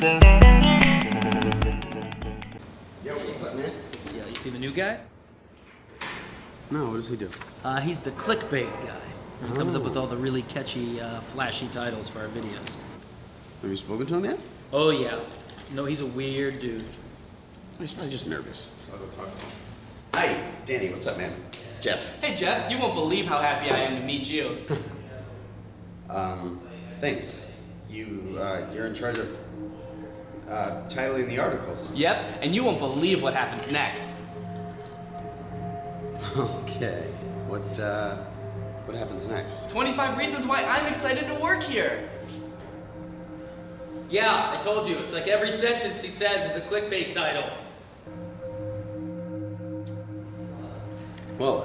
Yo, what's up, man? Yeah, you see the new guy? No, what does he do? He's the clickbait guy. He comes up with all the really catchy, flashy titles for our videos. Have you spoken to him yet? Oh yeah. No, he's a weird dude. He's probably just nervous. So I'll go talk to him. Hi, Danny. What's up, man? Jeff. Hey Jeff, you won't believe how happy I am to meet you. Thanks. You're in charge of titling the articles. Yep, and you won't believe what happens next. Okay. What happens next? 25 reasons why I'm excited to work here. Yeah, I told you. It's like every sentence he says is a clickbait title. Well,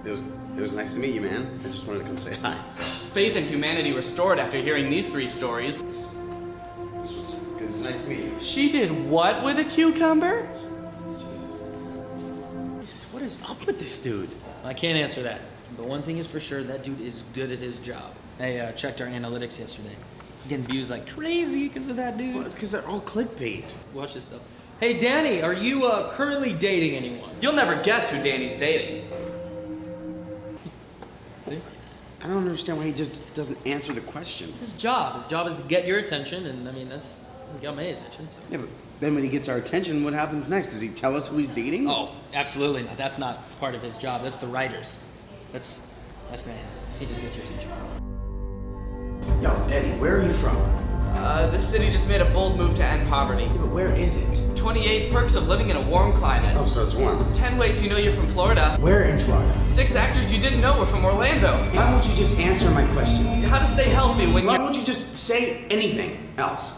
it was nice to meet you, man. I just wanted to come say hi. So. Faith in humanity restored after hearing these 3 stories. This was good. It was nice to meet you. She did what with a cucumber? Jesus, what is up with this dude? I can't answer that. But one thing is for sure, that dude is good at his job. I checked our analytics yesterday. Getting views like crazy because of that dude. Well, it's because they're all clickbait. Watch this stuff. Hey Danny, are you currently dating anyone? You'll never guess who Danny's dating. See? I don't understand why he just doesn't answer the questions. It's his job. His job is to get your attention, and I mean, that's got my attention. So. Yeah, but then when he gets our attention, what happens next? Does he tell us who he's dating? Oh, absolutely not. That's not part of his job. That's the writers. That's not him. He just gets your attention. Yo, Danny, where are you from? This city just made a bold move to end poverty. Yeah, but where is it? 28 perks of living in a warm climate. Oh, so it's warm. 10 ways you know you're from Florida. Where in Florida? 6 actors you didn't know were from Orlando. Why won't you just answer my question? How to stay healthy when Why you're... won't you just say anything else?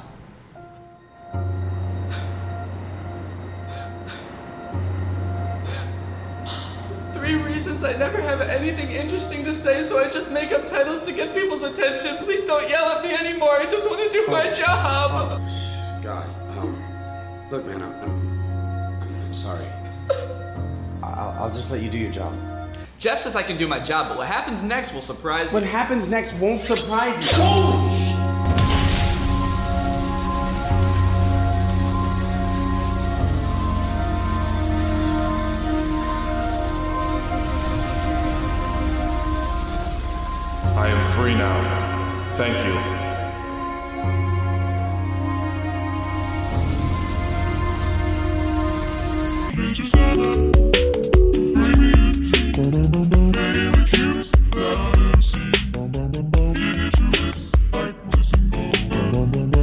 Three reasons I never have anything interesting to say, so I just make up titles to get people's attention. Please don't yell at me anymore. I just want to do my job. God. Look, man, I'm sorry. I'll just let you do your job. Jeff says I can do my job, but what happens next will surprise you. What happens next won't surprise you. Holy shit! I am free now. Thank you.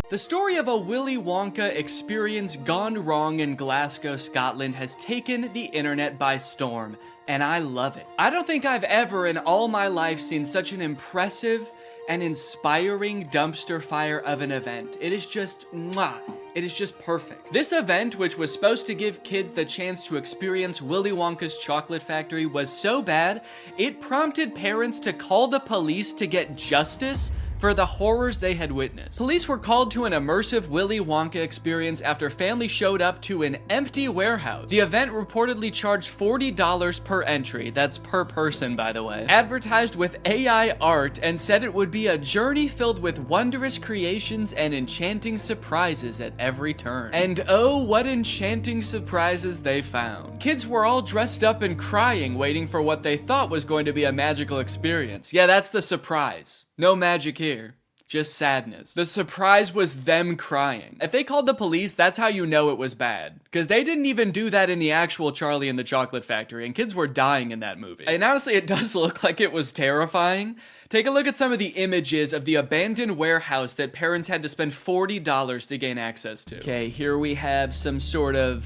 The story of a Willy Wonka experience gone wrong in Glasgow, Scotland has taken the internet by storm, and I love it. I don't think I've ever in all my life seen such an impressive and inspiring dumpster fire of an event. It is just mwah. It is just perfect. This event, which was supposed to give kids the chance to experience Willy Wonka's chocolate factory, was so bad, it prompted parents to call the police to get justice for the horrors they had witnessed. Police were called to an immersive Willy Wonka experience after families showed up to an empty warehouse. The event reportedly charged $40 per entry, that's per person by the way, advertised with AI art, and said it would be a journey filled with wondrous creations and enchanting surprises at every turn. And oh, what enchanting surprises they found. Kids were all dressed up and crying, waiting for what they thought was going to be a magical experience. Yeah, that's the surprise. No magic here, just sadness. The surprise was them crying. If they called the police, that's how you know it was bad. Because they didn't even do that in the actual Charlie and the Chocolate Factory, and kids were dying in that movie. And honestly, it does look like it was terrifying. Take a look at some of the images of the abandoned warehouse that parents had to spend $40 to gain access to. Okay, here we have some sort of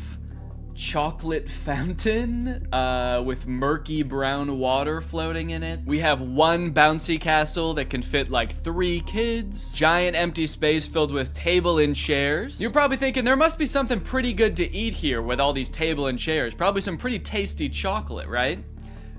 chocolate fountain with murky brown water floating in it. We have one bouncy castle that can fit like 3 kids. Giant empty space filled with table and chairs. You're probably thinking there must be something pretty good to eat here with all these table and chairs. Probably some pretty tasty chocolate, right?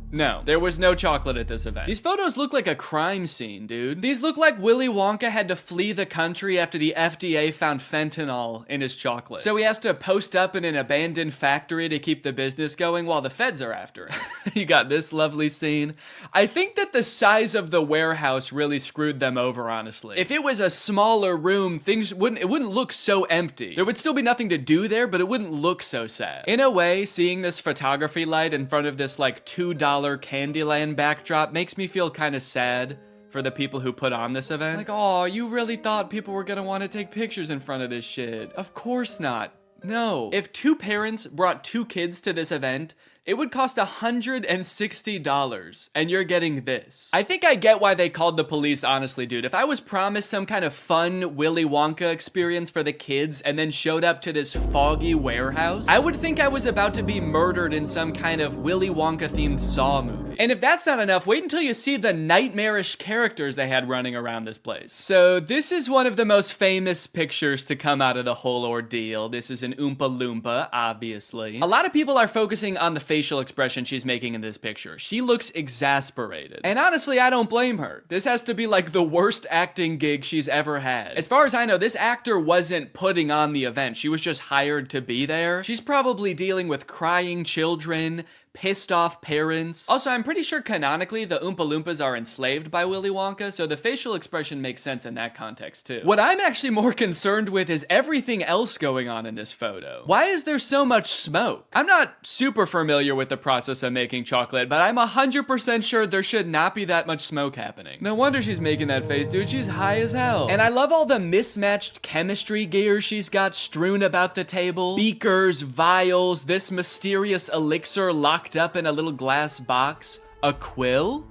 No, there was no chocolate at this event. These photos look like a crime scene, dude. These look like Willy Wonka had to flee the country after the FDA found fentanyl in his chocolate. So he has to post up in an abandoned factory to keep the business going while the feds are after him. You got this lovely scene. I think that the size of the warehouse really screwed them over, honestly. If it was a smaller room, it wouldn't look so empty. There would still be nothing to do there, but it wouldn't look so sad. In a way, seeing this photography light in front of this like $2 Candyland backdrop makes me feel kind of sad for the people who put on this event. Like, oh, you really thought people were gonna want to take pictures in front of this shit. Of course not. No. If 2 parents brought 2 kids to this event, it would cost $160, and you're getting this. I think I get why they called the police, honestly, dude. If I was promised some kind of fun Willy Wonka experience for the kids and then showed up to this foggy warehouse, I would think I was about to be murdered in some kind of Willy Wonka-themed Saw movie. And if that's not enough, wait until you see the nightmarish characters they had running around this place. So this is one of the most famous pictures to come out of the whole ordeal. This is an Oompa Loompa, obviously. A lot of people are focusing on the facial expression she's making in this picture. She looks exasperated. And honestly, I don't blame her. This has to be like the worst acting gig she's ever had. As far as I know, this actor wasn't putting on the event. She was just hired to be there. She's probably dealing with crying children, pissed off parents. Also, I'm pretty sure canonically the Oompa Loompas are enslaved by Willy Wonka, so the facial expression makes sense in that context too. What I'm actually more concerned with is everything else going on in this photo. Why is there so much smoke? I'm not super familiar with the process of making chocolate, but I'm 100% sure there should not be that much smoke happening. No wonder she's making that face, dude. She's high as hell. And I love all the mismatched chemistry gear she's got strewn about the table. Beakers, vials, this mysterious elixir locked up in a little glass box. A quill?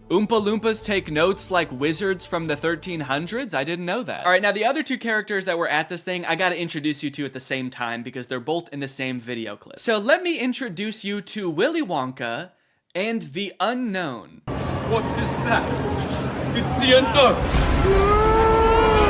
Oompa Loompas take notes like wizards from the 1300s? I didn't know that. All right, now the other 2 characters that were at this thing, I gotta introduce you to at the same time because they're both in the same video clip. So let me introduce you to Willy Wonka and the Unknown. What is that? It's the unknown.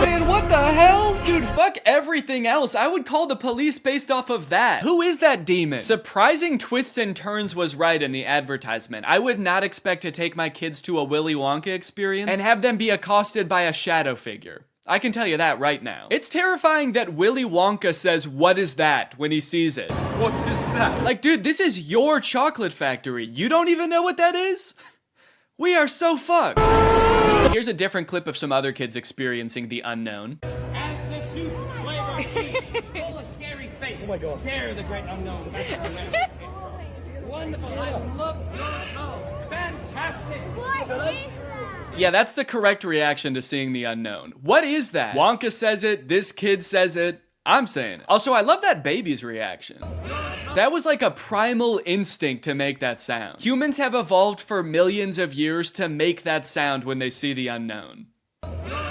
Man, what the hell? Dude, fuck everything else. I would call the police based off of that. Who is that demon? Surprising twists and turns was right in the advertisement. I would not expect to take my kids to a Willy Wonka experience and have them be accosted by a shadow figure. I can tell you that right now. It's terrifying that Willy Wonka says, "What is that?" when he sees it. What is that? Like, dude, this is your chocolate factory. You don't even know what that is? We are so fucked. Here's a different clip of some other kids experiencing the unknown. As the soup flavor feast, full of scary face. Oh my God. Scare the great unknown. Wonderful. I love fantastic. Yeah, that's the correct reaction to seeing the unknown. What is that? Wonka says it, this kid says it, I'm saying it. Also, I love that baby's reaction. That was like a primal instinct to make that sound. Humans have evolved for millions of years to make that sound when they see the unknown.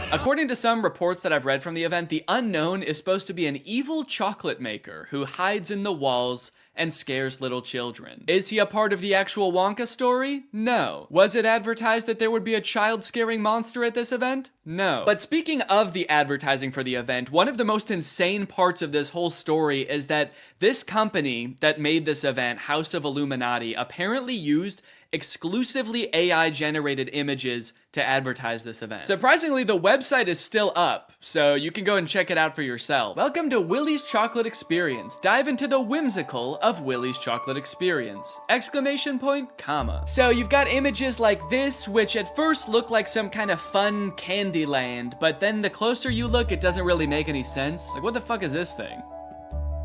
According to some reports that I've read from the event, the unknown is supposed to be an evil chocolate maker who hides in the walls and scares little children. Is he a part of the actual Wonka story? No. Was it advertised that there would be a child-scaring monster at this event? No. But speaking of the advertising for the event, one of the most insane parts of this whole story is that this company that made this event, House of Illuminati, apparently used exclusively AI-generated images to advertise this event. Surprisingly, the website is still up, so you can go and check it out for yourself. Welcome to Willy's Chocolate Experience. Dive into the whimsical of Willy's Chocolate Experience! Exclamation point, comma. So you've got images like this, which at first look like some kind of fun candy land, but then the closer you look, it doesn't really make any sense. Like, what the fuck is this thing?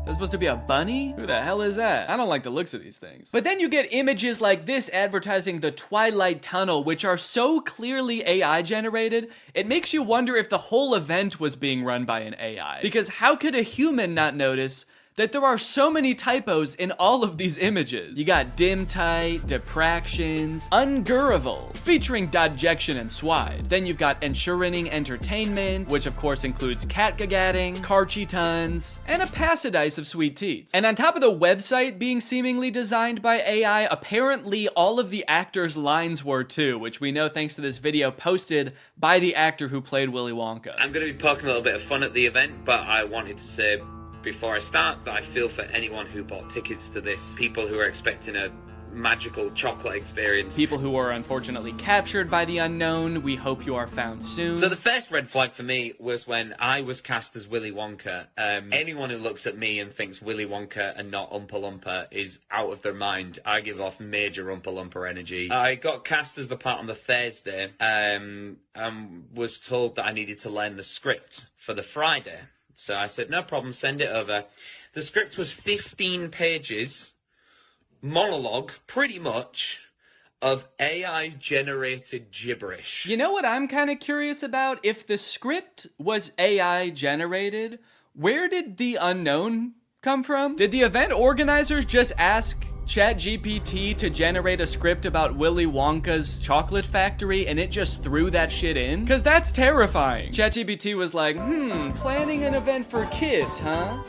Is that supposed to be a bunny? Who the hell is that? I don't like the looks of these things. But then you get images like this advertising the Twilight Tunnel, which are so clearly AI generated, it makes you wonder if the whole event was being run by an AI. Because how could a human not notice that there are so many typos in all of these images? You got dim tight, depractions, ungurrival, featuring dodjection and swide. Then you've got ensuring entertainment, which of course includes catgagatting, carchy tons, and a passidice of sweet teats. And on top of the website being seemingly designed by AI, apparently all of the actors' lines were too, which we know thanks to this video posted by the actor who played Willy Wonka. I'm going to be poking a little bit of fun at the event, but I wanted to say before I start that I feel for anyone who bought tickets to this. People who are expecting a magical chocolate experience. People who are unfortunately captured by the unknown, we hope you are found soon. So the first red flag for me was when I was cast as Willy Wonka. Anyone who looks at me and thinks Willy Wonka and not Oompa Loompa is out of their mind. I give off major Oompa Loompa energy. I got cast as the part on the Thursday, and was told that I needed to learn the script for the Friday. So I said, no problem, send it over. The script was 15 pages, monologue, pretty much, of AI-generated gibberish. You know what I'm kind of curious about? If the script was AI-generated, where did the unknown come from? Did the event organizers just ask ChatGPT to generate a script about Willy Wonka's chocolate factory and it just threw that shit in? Cause that's terrifying. ChatGPT was like, planning an event for kids, huh?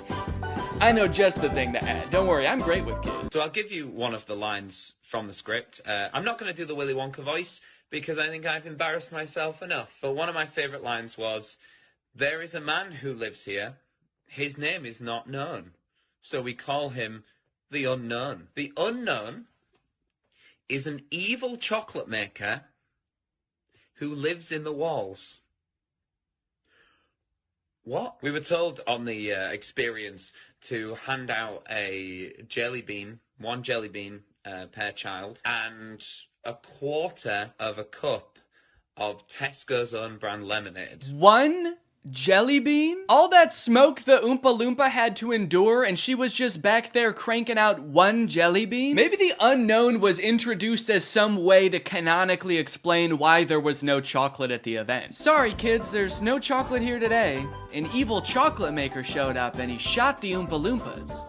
I know just the thing to add. Don't worry, I'm great with kids. So I'll give you one of the lines from the script. I'm not going to do the Willy Wonka voice because I think I've embarrassed myself enough. But one of my favourite lines was, there is a man who lives here. His name is not known. So we call him the Unknown. The Unknown is an evil chocolate maker who lives in the walls. What? We were told on the experience to hand out a jelly bean, one jelly bean per child, and a quarter of a cup of Tesco's own brand lemonade. One jelly bean? All that smoke the Oompa Loompa had to endure and she was just back there cranking out one jelly bean? Maybe the unknown was introduced as some way to canonically explain why there was no chocolate at the event. Sorry kids, there's no chocolate here today. An evil chocolate maker showed up and he shot the Oompa Loompas.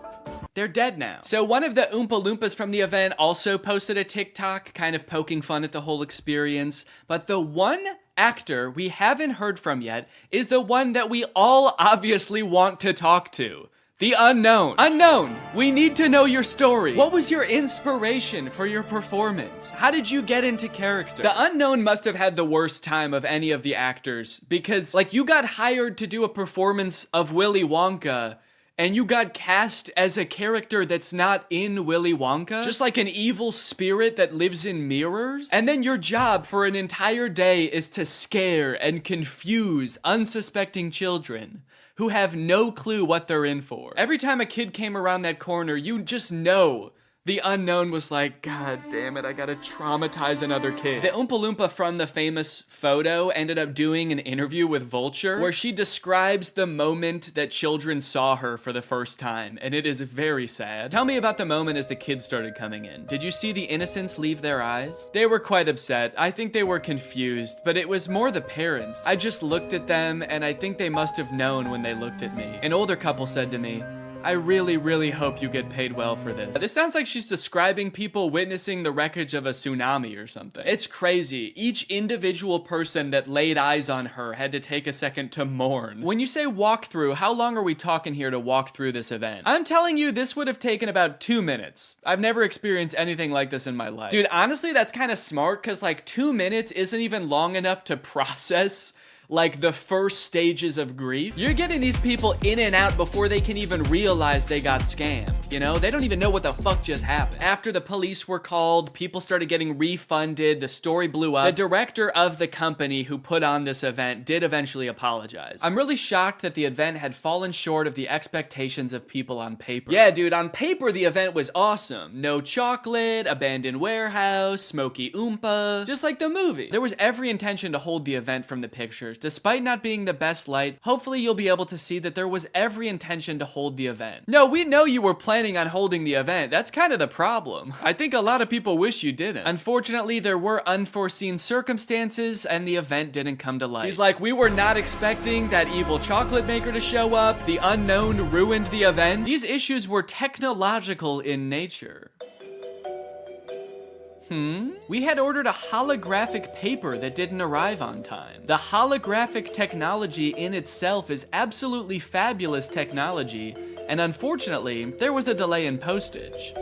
They're dead now. So one of the Oompa Loompas from the event also posted a TikTok kind of poking fun at the whole experience, but the one actor we haven't heard from yet is the one that we all obviously want to talk to. The unknown. Unknown, we need to know your story. What was your inspiration for your performance? How did you get into character? The unknown must have had the worst time of any of the actors because, like, you got hired to do a performance of Willy Wonka and you got cast as a character that's not in Willy Wonka? Just like an evil spirit that lives in mirrors? And then your job for an entire day is to scare and confuse unsuspecting children who have no clue what they're in for. Every time a kid came around that corner, you just know the unknown was like, God damn it, I gotta traumatize another kid. The Oompa Loompa from the famous photo ended up doing an interview with Vulture where she describes the moment that children saw her for the first time, and it is very sad. Tell me about the moment as the kids started coming in. Did you see the innocence leave their eyes? They were quite upset. I think they were confused, but it was more the parents. I just looked at them, and I think they must have known when they looked at me. An older couple said to me, I really, really hope you get paid well for this. This sounds like she's describing people witnessing the wreckage of a tsunami or something. It's crazy. Each individual person that laid eyes on her had to take a second to mourn. When you say walk through, how long are we talking here to walk through this event? I'm telling you, this would have taken about 2 minutes. I've never experienced anything like this in my life. Dude, honestly, that's kind of smart because like 2 minutes isn't even long enough to process like the first stages of grief. You're getting these people in and out before they can even realize they got scammed. You know, they don't even know what the fuck just happened. After the police were called, people started getting refunded, the story blew up. The director of the company who put on this event did eventually apologize. I'm really shocked that the event had fallen short of the expectations of people on paper. Yeah, dude, on paper the event was awesome. No chocolate, abandoned warehouse, smoky Oompa, just like the movie. There was every intention to hold the event from the pictures. Despite not being the best light, hopefully you'll be able to see that there was every intention to hold the event. No, we know you were planning on holding the event. That's kind of the problem. I think a lot of people wish you didn't. Unfortunately, there were unforeseen circumstances and the event didn't come to light. He's like, we were not expecting that evil chocolate maker to show up. The unknown ruined the event. These issues were technological in nature. We had ordered a holographic paper that didn't arrive on time. The holographic technology in itself is absolutely fabulous technology, and unfortunately, there was a delay in postage.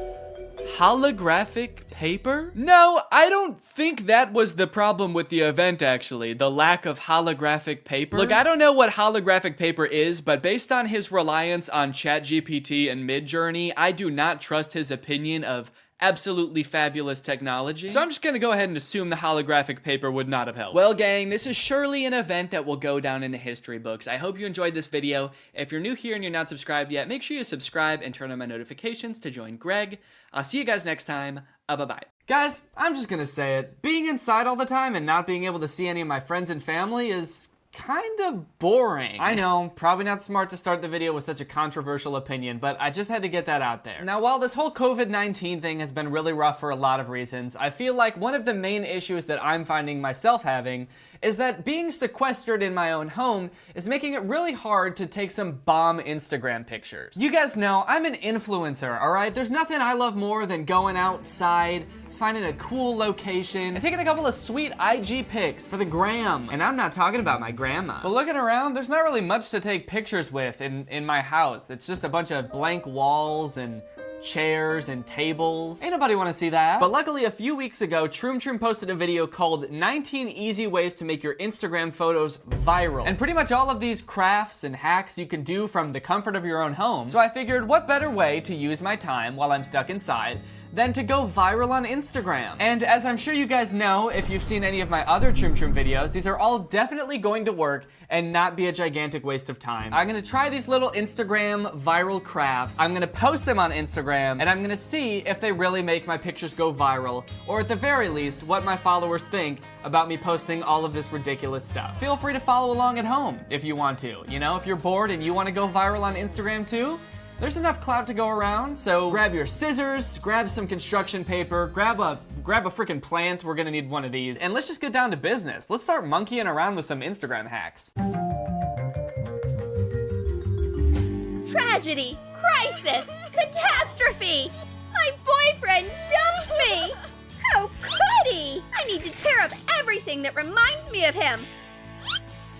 Holographic paper? No, I don't think that was the problem with the event, actually. The lack of holographic paper. Look, I don't know what holographic paper is, but based on his reliance on ChatGPT and Midjourney, I do not trust his opinion of absolutely fabulous technology. So I'm just gonna go ahead and assume the holographic paper would not have helped. Well, gang, this is surely an event that will go down in the history books. I hope you enjoyed this video. If you're new here and you're not subscribed yet, make sure you subscribe and turn on my notifications to join Greg. I'll see you guys next time. Bye-bye. Guys, I'm just gonna say it. Being inside all the time and not being able to see any of my friends and family is kind of boring. I know, probably not smart to start the video with such a controversial opinion, but I just had to get that out there. Now, while this whole COVID-19 thing has been really rough for a lot of reasons, I feel like one of the main issues that I'm finding myself having is that being sequestered in my own home is making it really hard to take some bomb Instagram pictures. You guys know, I'm an influencer, all right? There's nothing I love more than going outside, finding a cool location, and taking a couple of sweet IG pics for the gram. And I'm not talking about my grandma. But looking around, there's not really much to take pictures with in my house. It's just a bunch of blank walls and chairs and tables. Ain't nobody wanna see that. But luckily, a few weeks ago, Troom Troom posted a video called 19 Easy Ways to Make Your Instagram Photos Viral. And pretty much all of these crafts and hacks you can do from the comfort of your own home. So I figured, what better way to use my time while I'm stuck inside than to go viral on Instagram. And as I'm sure you guys know, if you've seen any of my other Troom Troom videos, these are all definitely going to work and not be a gigantic waste of time. I'm gonna try these little Instagram viral crafts. I'm gonna post them on Instagram, and I'm gonna see if they really make my pictures go viral, or at the very least, what my followers think about me posting all of this ridiculous stuff. Feel free to follow along at home if you want to. You know, if you're bored and you wanna go viral on Instagram too, there's enough clout to go around, so grab your scissors, grab some construction paper, grab a freaking plant, we're gonna need one of these, and let's just get down to business. Let's start monkeying around with some Instagram hacks. Tragedy, crisis, catastrophe! My boyfriend dumped me! How could he? I need to tear up everything that reminds me of him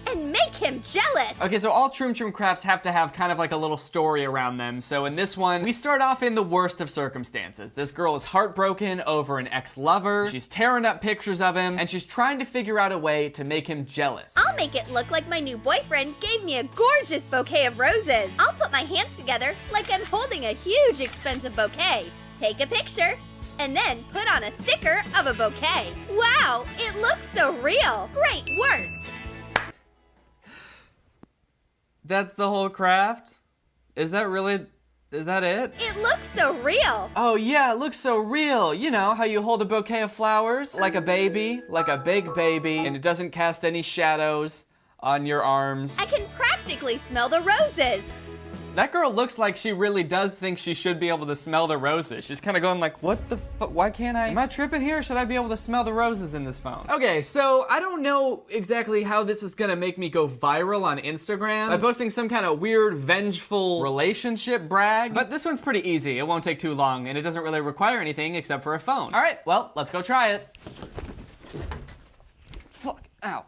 and make him jealous. Okay, so all Troom Troom crafts have to have kind of like a little story around them. So in this one, we start off in the worst of circumstances. This girl is heartbroken over an ex-lover. She's tearing up pictures of him, and she's trying to figure out a way to make him jealous. I'll make it look like my new boyfriend gave me a gorgeous bouquet of roses. I'll put my hands together like I'm holding a huge expensive bouquet. Take a picture, and then put on a sticker of a bouquet. Wow, it looks so real. Great work. That's the whole craft? Is that it? It looks so real. Oh yeah, it looks so real. You know, how you hold a bouquet of flowers like a baby, like a big baby, and it doesn't cast any shadows on your arms. I can practically smell the roses. That girl looks like she really does think she should be able to smell the roses. She's kind of going like, what the fuck, why can't I? Am I tripping here? Or should I be able to smell the roses in this phone? Okay, so I don't know exactly how this is gonna make me go viral on Instagram by posting some kind of weird, vengeful relationship brag, but this one's pretty easy. It won't take too long, and it doesn't really require anything except for a phone. All right, well, let's go try it. Fuck, ow.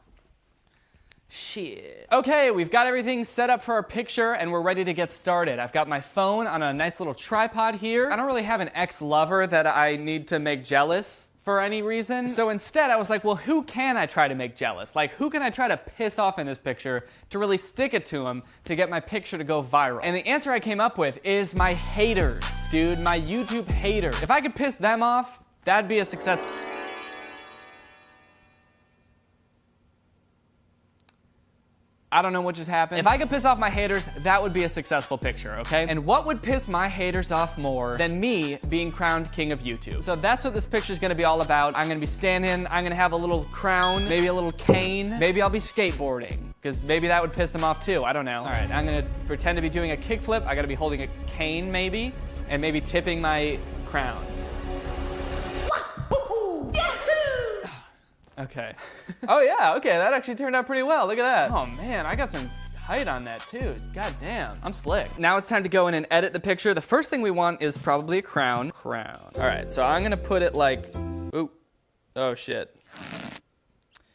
Shit. Okay, we've got everything set up for our picture and we're ready to get started. I've got my phone on a nice little tripod here. I don't really have an ex-lover that I need to make jealous for any reason. So instead I was like, well, who can I try to make jealous? Like, who can I try to piss off in this picture to really stick it to him to get my picture to go viral? And the answer I came up with is my haters, dude, my YouTube haters. If I could piss them off, that'd be a success. I don't know what just happened. If I could piss off my haters, that would be a successful picture, okay? And what would piss my haters off more than me being crowned king of YouTube? So that's what this picture is gonna be all about. I'm gonna be standing, I'm gonna have a little crown, maybe a little cane, maybe I'll be skateboarding, because maybe that would piss them off too, I don't know. All right, I'm gonna pretend to be doing a kickflip. I gotta be holding a cane maybe, and maybe tipping my crown. Okay. Oh yeah, okay, that actually turned out pretty well. Look at that. Oh man, I got some height on that too. God damn, I'm slick. Now it's time to go in and edit the picture. The first thing we want is probably a crown. All right, so I'm gonna put it like, ooh, oh shit.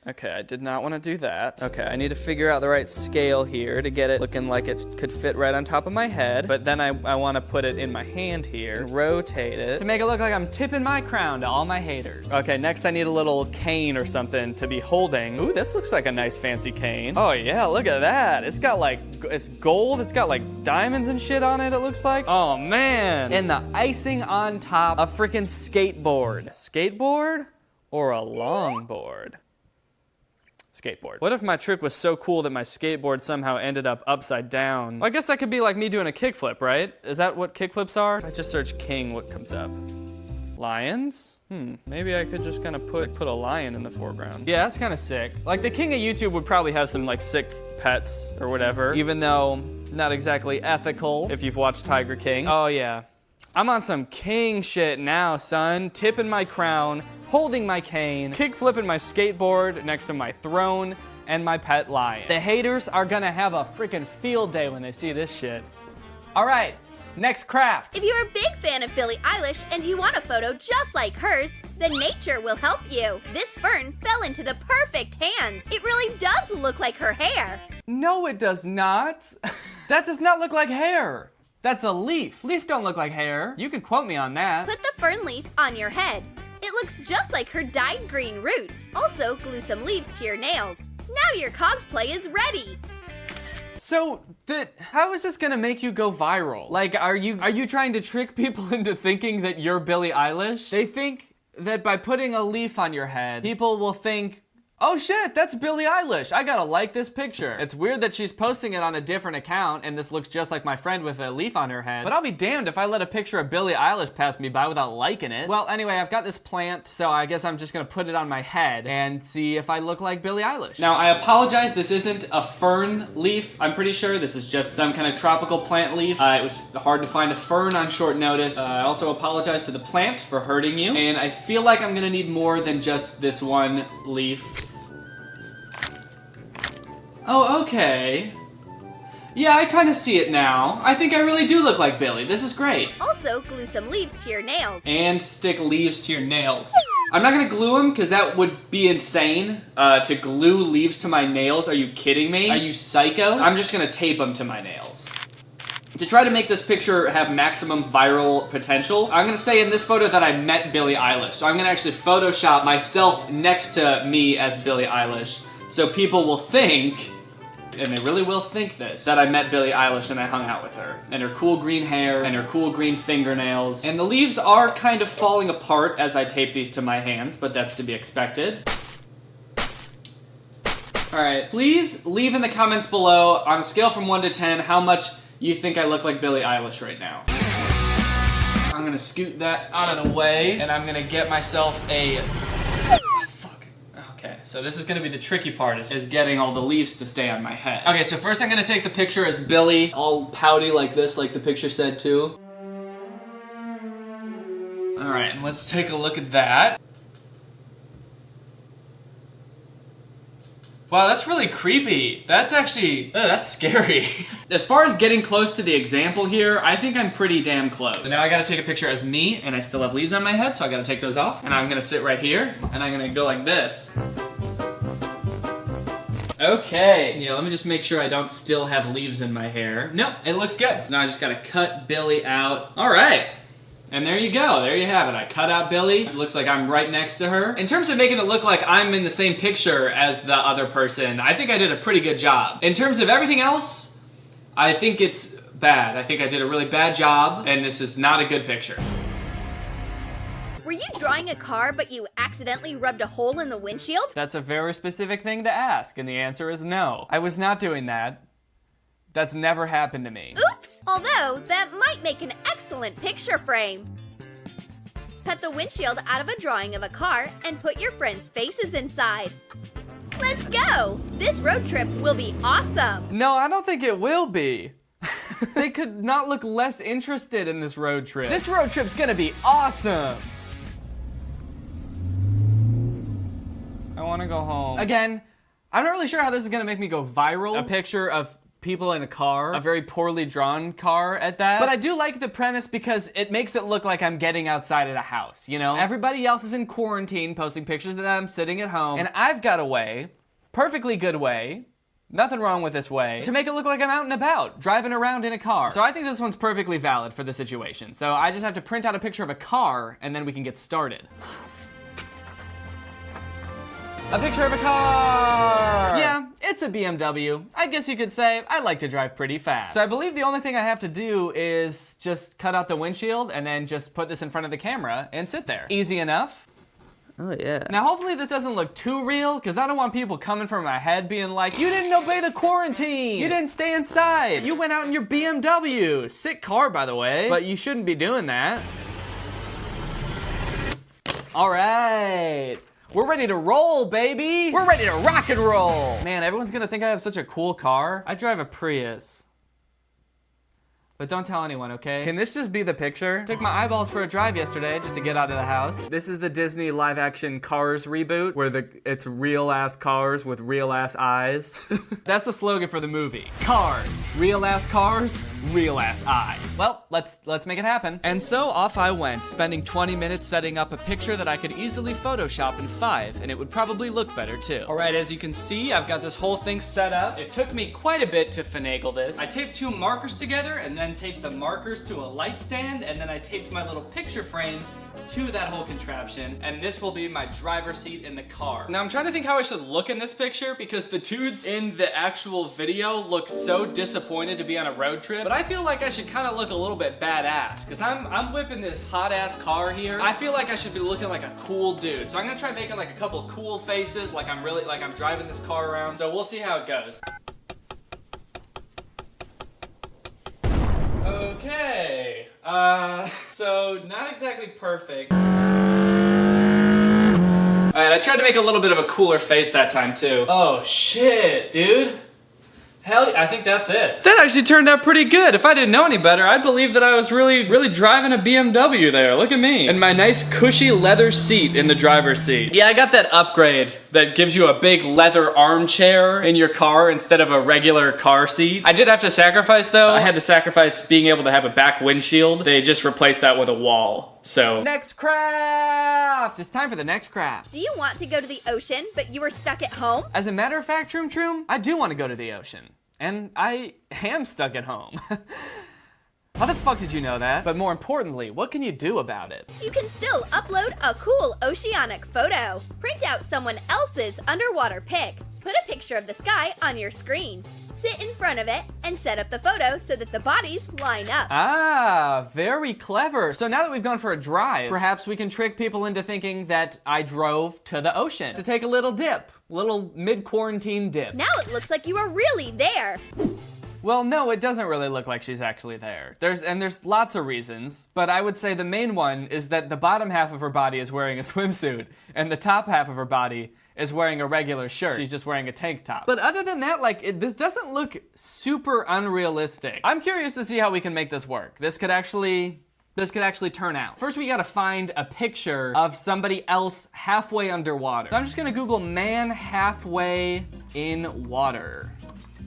Okay, I did not want to do that. Okay, I need to figure out the right scale here to get it looking like it could fit right on top of my head. But then I want to put it in my hand here, rotate it to make it look like I'm tipping my crown to all my haters. Okay, next I need a little cane or something to be holding. Ooh, this looks like a nice fancy cane. Oh yeah, look at that. It's got like, it's gold. It's got like diamonds and shit on it, it looks like. Oh man. And the icing on top, a freaking skateboard. Skateboard or a longboard? Skateboard. What if my trick was so cool that my skateboard somehow ended up upside down? Well, I guess that could be like me doing a kickflip, right? Is that what kickflips are? If I just search king, what comes up? Lions? Maybe I could just kind of put a lion in the foreground. Yeah, that's kind of sick. Like the king of YouTube would probably have some like sick pets or whatever, even though not exactly ethical if you've watched Tiger King. Oh yeah. I'm on some king shit now, son. Tipping my crown, holding my cane, kick flipping my skateboard next to my throne and my pet lion. The haters are gonna have a freaking field day when they see this shit. All right, next craft. If you're a big fan of Billie Eilish and you want a photo just like hers, then nature will help you. This fern fell into the perfect hands. It really does look like her hair. No, it does not. That does not look like hair. That's a leaf. Leaf don't look like hair. You can quote me on that. Put the fern leaf on your head. It looks just like her dyed green roots. Also, glue some leaves to your nails. Now your cosplay is ready. So, how is this gonna make you go viral? Like, are you trying to trick people into thinking that you're Billie Eilish? They think that by putting a leaf on your head, people will think, oh shit, that's Billie Eilish. I gotta like this picture. It's weird that she's posting it on a different account and this looks just like my friend with a leaf on her head. But I'll be damned if I let a picture of Billie Eilish pass me by without liking it. Well, anyway, I've got this plant, so I guess I'm just gonna put it on my head and see if I look like Billie Eilish. Now, I apologize, this isn't a fern leaf. I'm pretty sure this is just some kind of tropical plant leaf. It was hard to find a fern on short notice. I also apologize to the plant for hurting you. And I feel like I'm gonna need more than just this one leaf. Oh, okay. Yeah, I kind of see it now. I think I really do look like Billie. This is great. Also, glue some leaves to your nails. And stick leaves to your nails. I'm not gonna glue them because that would be insane. To glue leaves to my nails, are you kidding me? Are you psycho? I'm just gonna tape them to my nails. To try to make this picture have maximum viral potential, I'm gonna say in this photo that I met Billie Eilish. So I'm gonna actually Photoshop myself next to me as Billie Eilish. So people will think, and they really will think this, that I met Billie Eilish and I hung out with her. And her cool green hair, and her cool green fingernails. And the leaves are kind of falling apart as I tape these to my hands, but that's to be expected. Alright, please leave in the comments below, on a scale from 1 to 10, how much you think I look like Billie Eilish right now. I'm gonna scoot that out of the way, and I'm gonna get myself a... Okay, so this is gonna be the tricky part, is getting all the leaves to stay on my head. Okay, so first I'm gonna take the picture as Billie, all pouty like this, like the picture said too. All right, and let's take a look at that. Wow, that's really creepy. That's actually, that's scary. As far as getting close to the example here, I think I'm pretty damn close. So now I gotta take a picture as me, and I still have leaves on my head, so I gotta take those off. And I'm gonna sit right here, and I'm gonna go like this. Okay, yeah, let me just make sure I don't still have leaves in my hair. Nope, it looks good. So now I just gotta cut Billie out. All right. And there you go, there you have it. I cut out Billie, it looks like I'm right next to her. In terms of making it look like I'm in the same picture as the other person, I think I did a pretty good job. In terms of everything else, I think it's bad. I think I did a really bad job, and this is not a good picture. Were you drawing a car, but you accidentally rubbed a hole in the windshield? That's a very specific thing to ask, and the answer is no. I was not doing that. That's never happened to me. Oops! Although, that might make an excellent picture frame. Cut the windshield out of a drawing of a car and put your friends' faces inside. Let's go! This road trip will be awesome! No, I don't think it will be. They could not look less interested in this road trip. This road trip's gonna be awesome! I wanna go home. Again, I'm not really sure how this is gonna make me go viral. A picture of people in a car, a very poorly drawn car at that. But I do like the premise because it makes it look like I'm getting outside of the house, you know? Everybody else is in quarantine, posting pictures that I'm sitting at home, and I've got a way, perfectly good way, nothing wrong with this way, to make it look like I'm out and about, driving around in a car. So I think this one's perfectly valid for the situation. So I just have to print out a picture of a car, and then we can get started. A picture of a car! Yeah, it's a BMW. I guess you could say I like to drive pretty fast. So I believe the only thing I have to do is just cut out the windshield and then just put this in front of the camera and sit there. Easy enough. Oh yeah. Now hopefully this doesn't look too real, because I don't want people coming from my head being like, you didn't obey the quarantine! You didn't stay inside! You went out in your BMW! Sick car, by the way, but you shouldn't be doing that. All right. We're ready to roll, baby! We're ready to rock and roll! Man, everyone's gonna think I have such a cool car. I drive a Prius. But don't tell anyone, okay? Can this just be the picture? Took my eyeballs for a drive yesterday just to get out of the house. This is the Disney live-action Cars reboot, where it's real-ass cars with real-ass eyes. That's the slogan for the movie. Cars. Real-ass cars, real-ass eyes. Well, let's make it happen. And so off I went, spending 20 minutes setting up a picture that I could easily Photoshop in 5, and it would probably look better too. All right, as you can see, I've got this whole thing set up. It took me quite a bit to finagle this. I taped 2 markers together and then taped the markers to a light stand, and then I taped my little picture frame to that whole contraption, and this will be my driver's seat in the car. Now I'm trying to think how I should look in this picture, because the dudes in the actual video look so disappointed to be on a road trip, but I feel like I should kind of look a little bit badass, because I'm whipping this hot ass car here. I feel like I should be looking like a cool dude, so I'm gonna try making like a couple cool faces, like I'm driving this car around, so we'll see how it goes. Okay, so not exactly perfect. All right, I tried to make a little bit of a cooler face that time too. Oh shit, dude. Hell, I think that's it. That actually turned out pretty good. If I didn't know any better, I'd believe that I was really driving a BMW there. Look at me. And my nice cushy leather seat in the driver's seat. Yeah, I got that upgrade that gives you a big leather armchair in your car instead of a regular car seat. I did have to sacrifice though. I had to sacrifice being able to have a back windshield. They just replaced that with a wall. So. Next craft! It's time for the next craft. Do you want to go to the ocean, but you were stuck at home? As a matter of fact, Troom Troom, I do want to go to the ocean. And I am stuck at home. How the fuck did you know that? But more importantly, what can you do about it? You can still upload a cool oceanic photo. Print out someone else's underwater pic. Put a picture of the sky on your screen. Sit in front of it and set up the photo so that the bodies line up. Ah, very clever. So now that we've gone for a drive, perhaps we can trick people into thinking that I drove to the ocean to take a little dip. Little mid-quarantine dip. Now it looks like you are really there. Well, no, it doesn't really look like she's actually there. There's lots of reasons, but I would say the main one is that the bottom half of her body is wearing a swimsuit, and the top half of her body is wearing a regular shirt. She's just wearing a tank top. But other than that, this doesn't look super unrealistic. I'm curious to see how we can make this work. This could actually turn out. First, we gotta find a picture of somebody else halfway underwater. So I'm just gonna Google man halfway in water.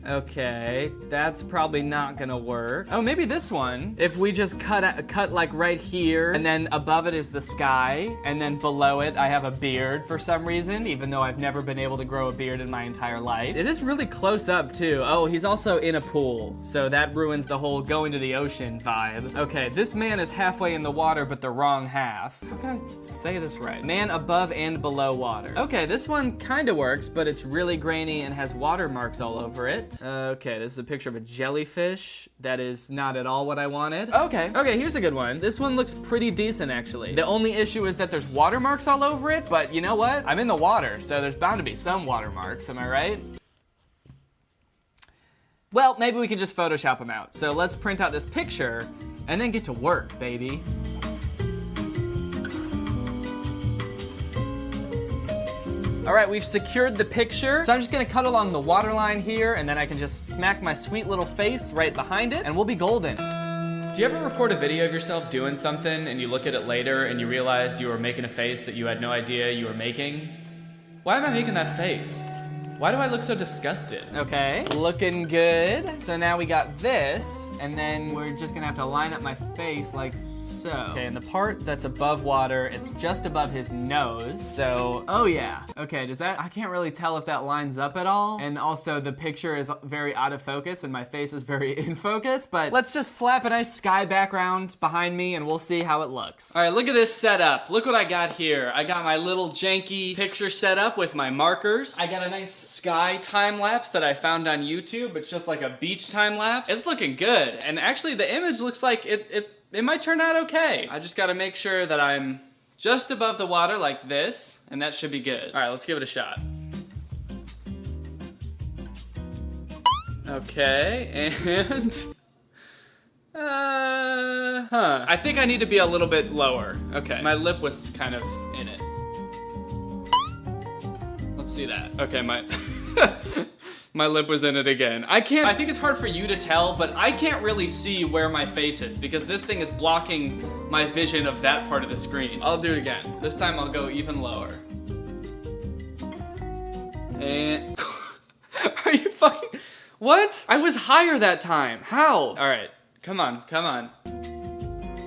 Okay, that's probably not gonna work. Oh, maybe this one. If we just cut like right here, and then above it is the sky, and then below it I have a beard for some reason, even though I've never been able to grow a beard in my entire life. It is really close up too. Oh, he's also in a pool, so that ruins the whole going to the ocean vibe. Okay, this man is halfway in the water, but the wrong half. How can I say this right? Man above and below water. Okay, this one kinda works, but it's really grainy and has watermarks all over it. Okay, this is a picture of a jellyfish. That is not at all what I wanted. Okay, here's a good one. This one looks pretty decent, actually. The only issue is that there's watermarks all over it, but you know what? I'm in the water, so there's bound to be some watermarks, am I right? Well, maybe we can just Photoshop them out. So let's print out this picture and then get to work, baby. All right, we've secured the picture. So I'm just gonna cut along the water line here, and then I can just smack my sweet little face right behind it, and we'll be golden. Do you ever record a video of yourself doing something and you look at it later and you realize you were making a face that you had no idea you were making? Why am I making that face? Why do I look so disgusted? Okay, looking good. So now we got this, and then we're just gonna have to line up my face like so. Okay, and the part that's above water, it's just above his nose. So, oh yeah. Okay, does that, I can't really tell if that lines up at all. And also the picture is very out of focus and my face is very in focus, but let's just slap a nice sky background behind me and we'll see how it looks. All right, look at this setup. Look what I got here. I got my little janky picture set up with my markers. I got a nice sky time lapse that I found on YouTube. It's just like a beach time lapse. It's looking good. And actually the image looks like it might turn out okay. I just gotta make sure that I'm just above the water like this, and that should be good. All right, let's give it a shot. Okay, and... I think I need to be a little bit lower. Okay, my lip was kind of in it. Let's see that. Okay, my lip was in it again. I think it's hard for you to tell, but I can't really see where my face is because this thing is blocking my vision of that part of the screen. I'll do it again. This time I'll go even lower. And, are you fucking, what? I was higher that time, how? All right, come on, come on.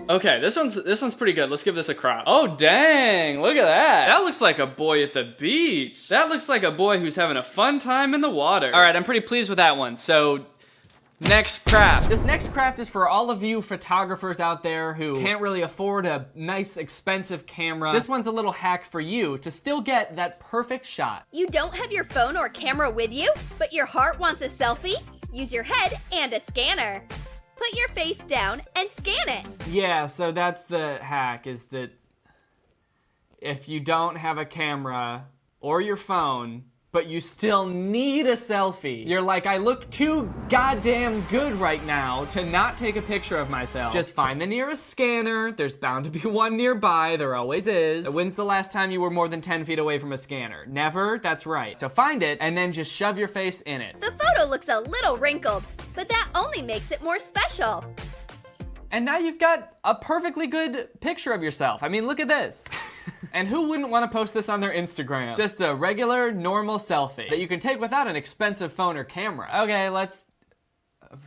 Okay, this one's pretty good. Let's give this a crop. Oh dang, look at that. That looks like a boy at the beach. That looks like a boy who's having a fun time in the water. All right, I'm pretty pleased with that one. So, next craft. This next craft is for all of you photographers out there who can't really afford a nice expensive camera. This one's a little hack for you to still get that perfect shot. You don't have your phone or camera with you, but your heart wants a selfie? Use your head and a scanner. Put your face down and scan it. Yeah, so that's the hack, is that if you don't have a camera or your phone, but you still need a selfie, you're like, I look too goddamn good right now to not take a picture of myself. Just find the nearest scanner. There's bound to be one nearby. There always is. When's the last time you were more than 10 feet away from a scanner? Never? That's right. So find it and then just shove your face in it. The photo looks a little wrinkled, but that only makes it more special. And now you've got a perfectly good picture of yourself. I mean, look at this. And who wouldn't want to post this on their Instagram? Just a regular, normal selfie that you can take without an expensive phone or camera. Okay, let's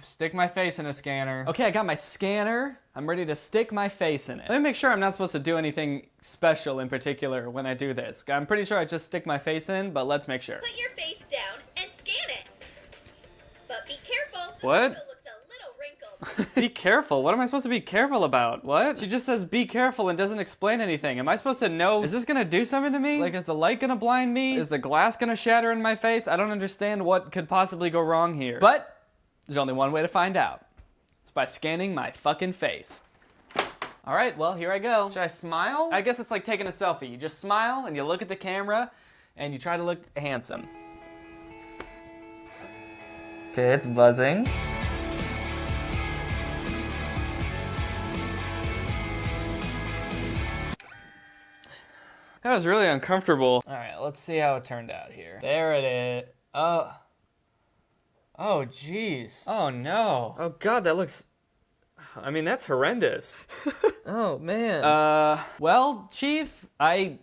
stick my face in a scanner. Okay, I got my scanner. I'm ready to stick my face in it. Let me make sure I'm not supposed to do anything special in particular when I do this. I'm pretty sure I just stick my face in, but let's make sure. Put your face down and scan it. But be careful. What? The photo looks a little wrinkled. Be careful? What am I supposed to be careful about? What? She just says be careful and doesn't explain anything. Am I supposed to know? Is this gonna do something to me? Like, is the light gonna blind me? Is the glass gonna shatter in my face? I don't understand what could possibly go wrong here. But there's only one way to find out. It's by scanning my fucking face. All right, well, here I go. Should I smile? I guess it's like taking a selfie. You just smile and you look at the camera and you try to look handsome. Okay, it's buzzing. That was really uncomfortable. All right, let's see how it turned out here. There it is. Oh, jeez. Oh, no. Oh, God, that looks... I mean, that's horrendous. Oh, man. Well, Chief, I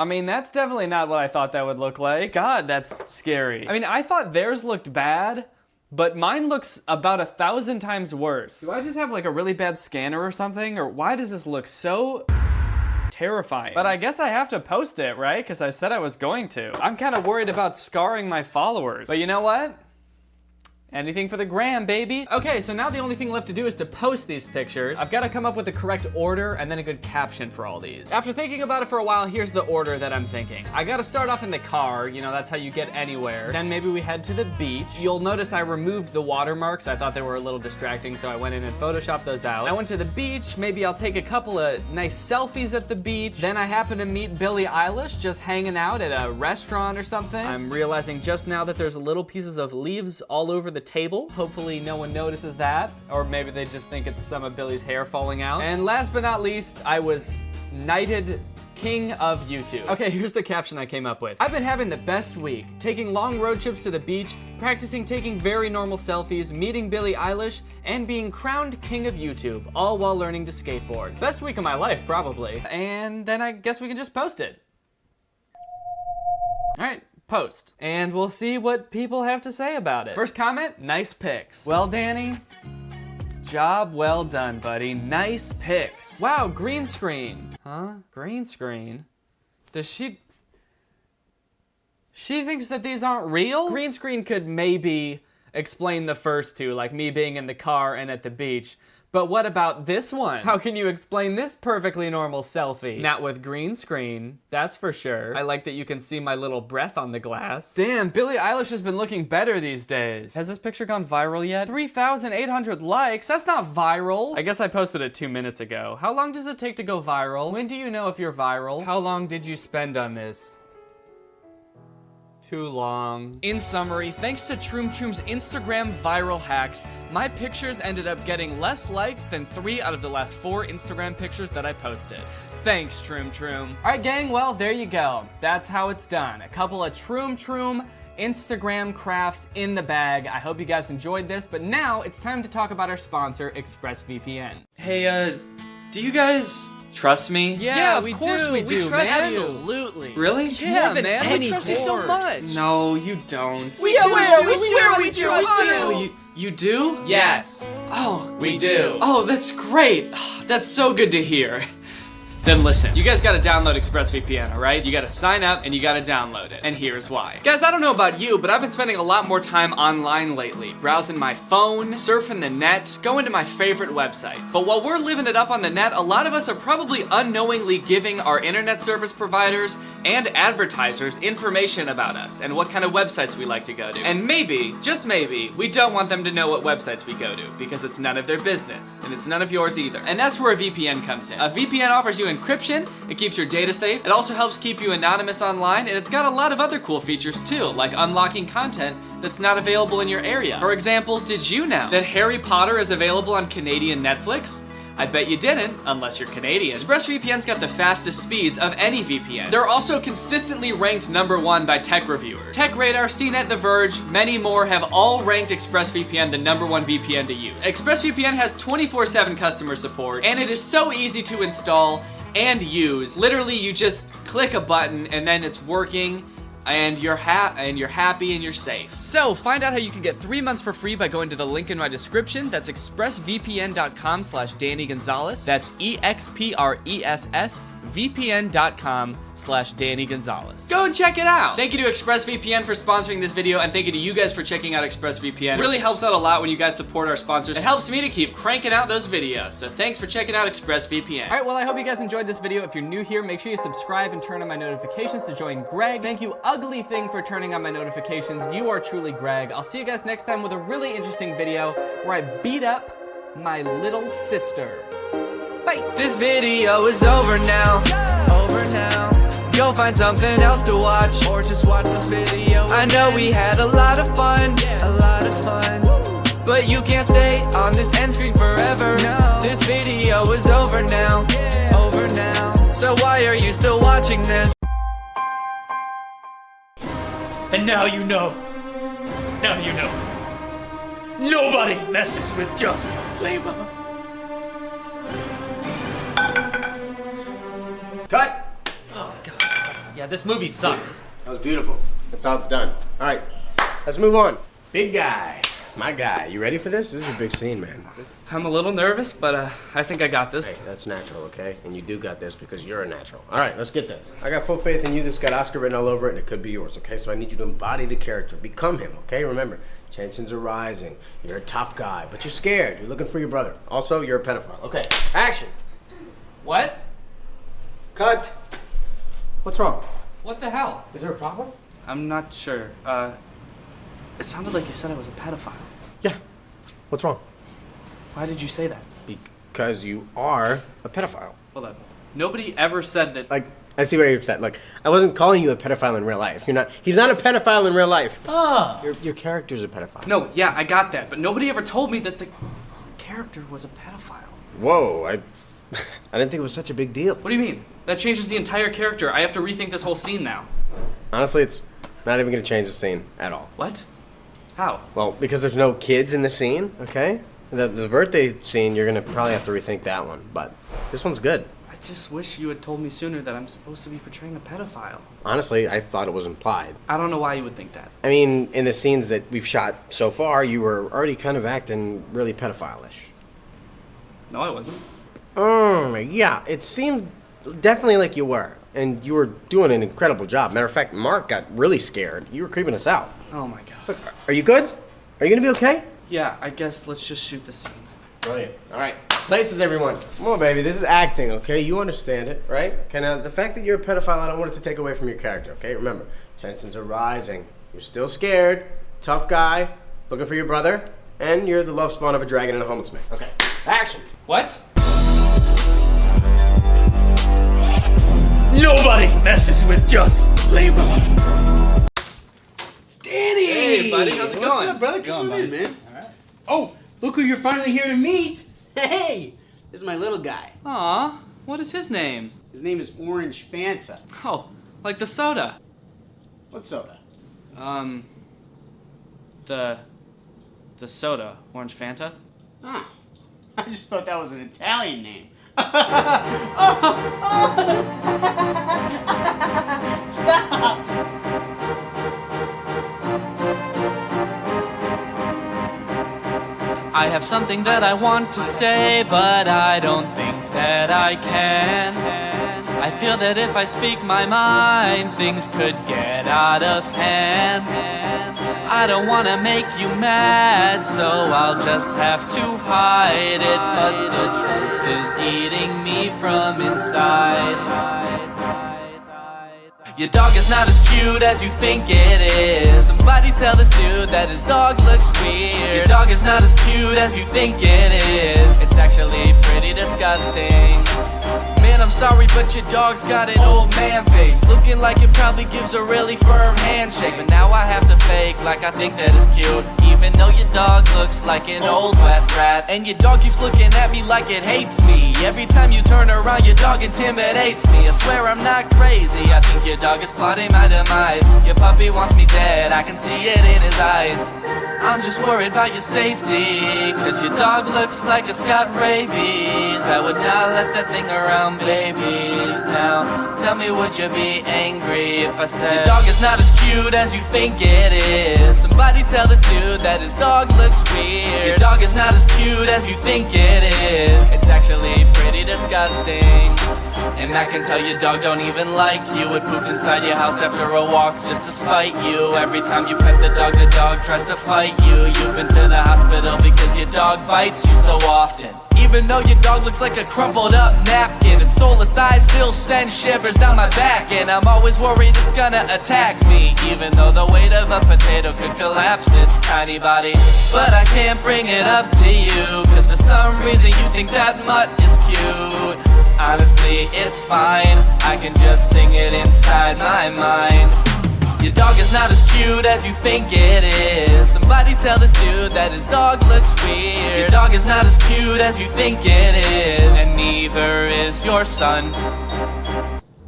mean, that's definitely not what I thought that would look like. God, that's scary. I mean, I thought theirs looked bad, but mine looks about 1,000 times worse. Do I just have, like, a really bad scanner or something? Or why does this look so... terrifying? But I guess I have to post it, right? Because I said I was going to. I'm kind of worried about scarring my followers. But you know what? Anything for the gram, baby. Okay, so now the only thing left to do is to post these pictures. I've got to come up with the correct order and then a good caption for all these. After thinking about it for a while, here's the order that I'm thinking. I got to start off in the car, you know, that's how you get anywhere. Then maybe we head to the beach. You'll notice I removed the watermarks. I thought they were a little distracting, so I went in and photoshopped those out. I went to the beach. Maybe I'll take a couple of nice selfies at the beach. Then I happen to meet Billie Eilish just hanging out at a restaurant or something. I'm realizing just now that there's little pieces of leaves all over the table. Hopefully no one notices that, or maybe they just think it's some of Billie's hair falling out. And last but not least, I was knighted King of YouTube. Okay, here's the caption I came up with. I've been having the best week, taking long road trips to the beach, practicing taking very normal selfies, meeting Billie Eilish, and being crowned King of YouTube, all while learning to skateboard. Best week of my life, probably. And then I guess we can just post it. All right. post. And we'll see what people have to say about it. First comment, nice pics. Well, Danny, job well done, buddy. Nice pics. Wow, green screen. Huh? Green screen? Does she thinks that these aren't real? Green screen could maybe explain the first two, like me being in the car and at the beach. But what about this one? How can you explain this perfectly normal selfie? Not with green screen, that's for sure. I like that you can see my little breath on the glass. Damn, Billie Eilish has been looking better these days. Has this picture gone viral yet? 3,800 likes? That's not viral. I guess I posted it 2 minutes ago. How long does it take to go viral? When do you know if you're viral? How long did you spend on this? Too long. In summary, thanks to Troom Troom's Instagram viral hacks, my pictures ended up getting less likes than 3 out of the last 4 Instagram pictures that I posted. Thanks, Troom Troom. All right, gang, well, there you go. That's how it's done. A couple of Troom Troom Instagram crafts in the bag. I hope you guys enjoyed this, but now it's time to talk about our sponsor, ExpressVPN. Hey, do you guys trust me? Yeah, of course we do, trust man. you. Absolutely. Really? Yeah, man, we trust you so much. No, you don't. We swear we trust you. You do? Yes. Oh, We do. Oh, that's great. That's so good to hear. Then listen, you guys gotta download ExpressVPN, alright? You gotta sign up and you gotta download it. And here's why. Guys, I don't know about you, but I've been spending a lot more time online lately. Browsing my phone, surfing the net, going to my favorite websites. But while we're living it up on the net, a lot of us are probably unknowingly giving our internet service providers and advertisers information about us and what kind of websites we like to go to. And maybe, just maybe, we don't want them to know what websites we go to because it's none of their business and it's none of yours either. And that's where a VPN comes in. A VPN offers you encryption, it keeps your data safe, it also helps keep you anonymous online, and it's got a lot of other cool features too, like unlocking content that's not available in your area. For example, did you know that Harry Potter is available on Canadian Netflix? I bet you didn't, unless you're Canadian. ExpressVPN's got the fastest speeds of any VPN. They're also consistently ranked #1 by tech reviewers. TechRadar, CNET, The Verge, many more have all ranked ExpressVPN the #1 VPN to use. ExpressVPN has 24/7 customer support, and it is so easy to install and use. Literally, you just click a button and then it's working, and you're happy and you're safe. So find out how you can get 3 months for free by going to the link in my description. That's expressvpn.com/Danny Gonzalez. That's EXPRESS VPN.com/Danny Gonzalez. Go and check it out. Thank you to ExpressVPN for sponsoring this video, and thank you to you guys for checking out ExpressVPN. It really helps out a lot when you guys support our sponsors. It helps me to keep cranking out those videos. So thanks for checking out ExpressVPN. All right, well, I hope you guys enjoyed this video. If you're new here, make sure you subscribe and turn on my notifications to join Greg. Thank you, Ugly Thing, for turning on my notifications. You are truly Greg. I'll see you guys next time with a really interesting video where I beat up my little sister. Bye. This video is over now. Go find something else to watch, or just watch this video. I know we had a lot of fun. But you can't stay on this end screen forever. No. This video is over now. So why are you still watching this? And now you know. Now you know. Nobody messes with just Lima. Cut! Yeah, this movie sucks. That was beautiful. That's how it's done. All right, let's move on. Big guy. My guy. You ready for this? This is a big scene, man. I'm a little nervous, but I think I got this. Hey, that's natural, okay? And you do got this because you're a natural. All right, let's get this. I got full faith in you. This got Oscar written all over it, and it could be yours, okay? So I need you to embody the character. Become him, okay? Remember, tensions are rising. You're a tough guy, but you're scared. You're looking for your brother. Also, you're a pedophile. Okay, action. What? Cut. What's wrong? What the hell? Is there a problem? I'm not sure. It sounded like you said I was a pedophile. Yeah. What's wrong? Why did you say that? Because you are a pedophile. Hold up. Nobody ever said that. Like, I see why you're upset. Look, I wasn't calling you a pedophile in real life. He's not a pedophile in real life. Oh. Your character's a pedophile. No, yeah, I got that, but nobody ever told me that the character was a pedophile. Whoa, I didn't think it was such a big deal. What do you mean? That changes the entire character. I have to rethink this whole scene now. Honestly, it's not even gonna change the scene at all. What? How? Well, because there's no kids in the scene, okay? The birthday scene, you're gonna probably have to rethink that one, but this one's good. I just wish you had told me sooner that I'm supposed to be portraying a pedophile. Honestly, I thought it was implied. I don't know why you would think that. I mean, in the scenes that we've shot so far, you were already kind of acting really pedophile-ish. No, I wasn't. Yeah, it seemed definitely like you were. And you were doing an incredible job. Matter of fact, Mark got really scared. You were creeping us out. Oh my god. Look, are you good? Are you gonna be okay? Yeah, I guess let's just shoot the scene. Brilliant. All right. Places, everyone. Come on, baby. This is acting, okay? You understand it, right? Okay, now, the fact that you're a pedophile, I don't want it to take away from your character, okay? Remember, tensions are rising. You're still scared, tough guy, looking for your brother, and you're the love spawn of a dragon and a homeless man. Okay, action. What? Nobody messes with just labor. Danny! Hey, buddy, how's it going? What's up, brother? Come on in, man. All right. Oh, look who you're finally here to meet. Hey, this is my little guy. Aw, what is his name? His name is Orange Fanta. Oh, like the soda. What soda? The soda. Orange Fanta? Oh, I just thought that was an Italian name. Stop! I have something that I want to say, but I don't think that I can. I feel that if I speak my mind, things could get out of hand. I don't want to make you mad, so I'll just have to hide it. But the truth is eating me from inside. Your dog is not as cute as you think it is. Somebody tell this dude that his dog looks weird. Your dog is not as cute as you think it is. It's actually pretty disgusting. Man, I'm sorry, but your dog's got an old man face, looking like it probably gives a really firm handshake. But now I have to fake like I think that is cute, even though your dog looks like an old wet rat. And your dog keeps looking at me like it hates me. Every time you turn around, your dog intimidates me. I swear I'm not crazy, I think your dog is plotting my demise. Your puppy wants me dead, I can see it in his eyes. I'm just worried about your safety, cause your dog looks like it's got rabies. I would not let that thing around babies. Now, tell me, would you be angry if I said your dog is not as cute as you think it is? Somebody tell this dude that his dog looks weird. Your dog is not as cute as you think it is. It's actually pretty disgusting. And I can tell your dog don't even like you. It pooped inside your house after a walk just to spite you. Every time you pet the dog tries to fight you. You've been to the hospital because your dog bites you so often. Even though your dog looks like a crumpled up napkin, its soulless eyes still send shivers down my back. And I'm always worried it's gonna attack me, even though the weight of a potato could collapse its tiny body. But I can't bring it up to you, cause for some reason you think that mutt is cute. Honestly, it's fine, I can just sing it inside my mind. Your dog is not as cute as you think it is. Somebody tell this dude that his dog looks weird. Your dog is not as cute as you think it is. And neither is your son.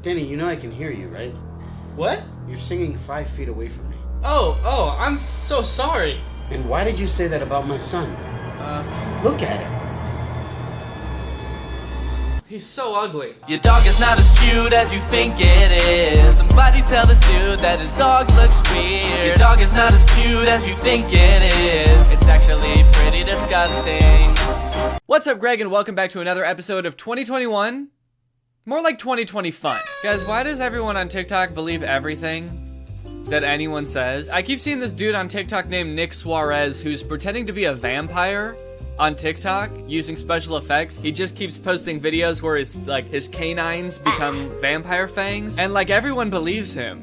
Danny, you know I can hear you, right? What? You're singing 5 feet away from me. Oh, I'm so sorry. And why did you say that about my son? Look at him. He's so ugly. Your dog is not as cute as you think it is. Somebody tell this dude that his dog looks weird. Your dog is not as cute as you think it is. It's actually pretty disgusting. What's up, Greg, and welcome back to another episode of 2021. More like 2020 fun. Guys, why does everyone on TikTok believe everything that anyone says? I keep seeing this dude on TikTok named Nick Suarez who's pretending to be a vampire on TikTok using special effects. He just keeps posting videos where his canines become vampire fangs, and like everyone believes him.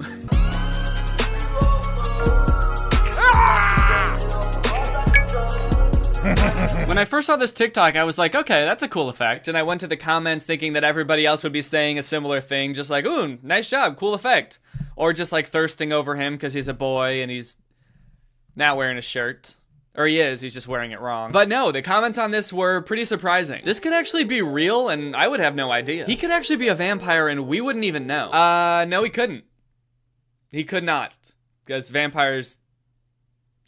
When I first saw this TikTok, I was like, okay, that's a cool effect. And I went to the comments thinking that everybody else would be saying a similar thing, just like, ooh, nice job, cool effect. Or just like thirsting over him because he's a boy and he's not wearing a shirt. Or he is, he's just wearing it wrong. But no, the comments on this were pretty surprising. This could actually be real, and I would have no idea. He could actually be a vampire, and we wouldn't even know. No, he couldn't. He could not. Because vampires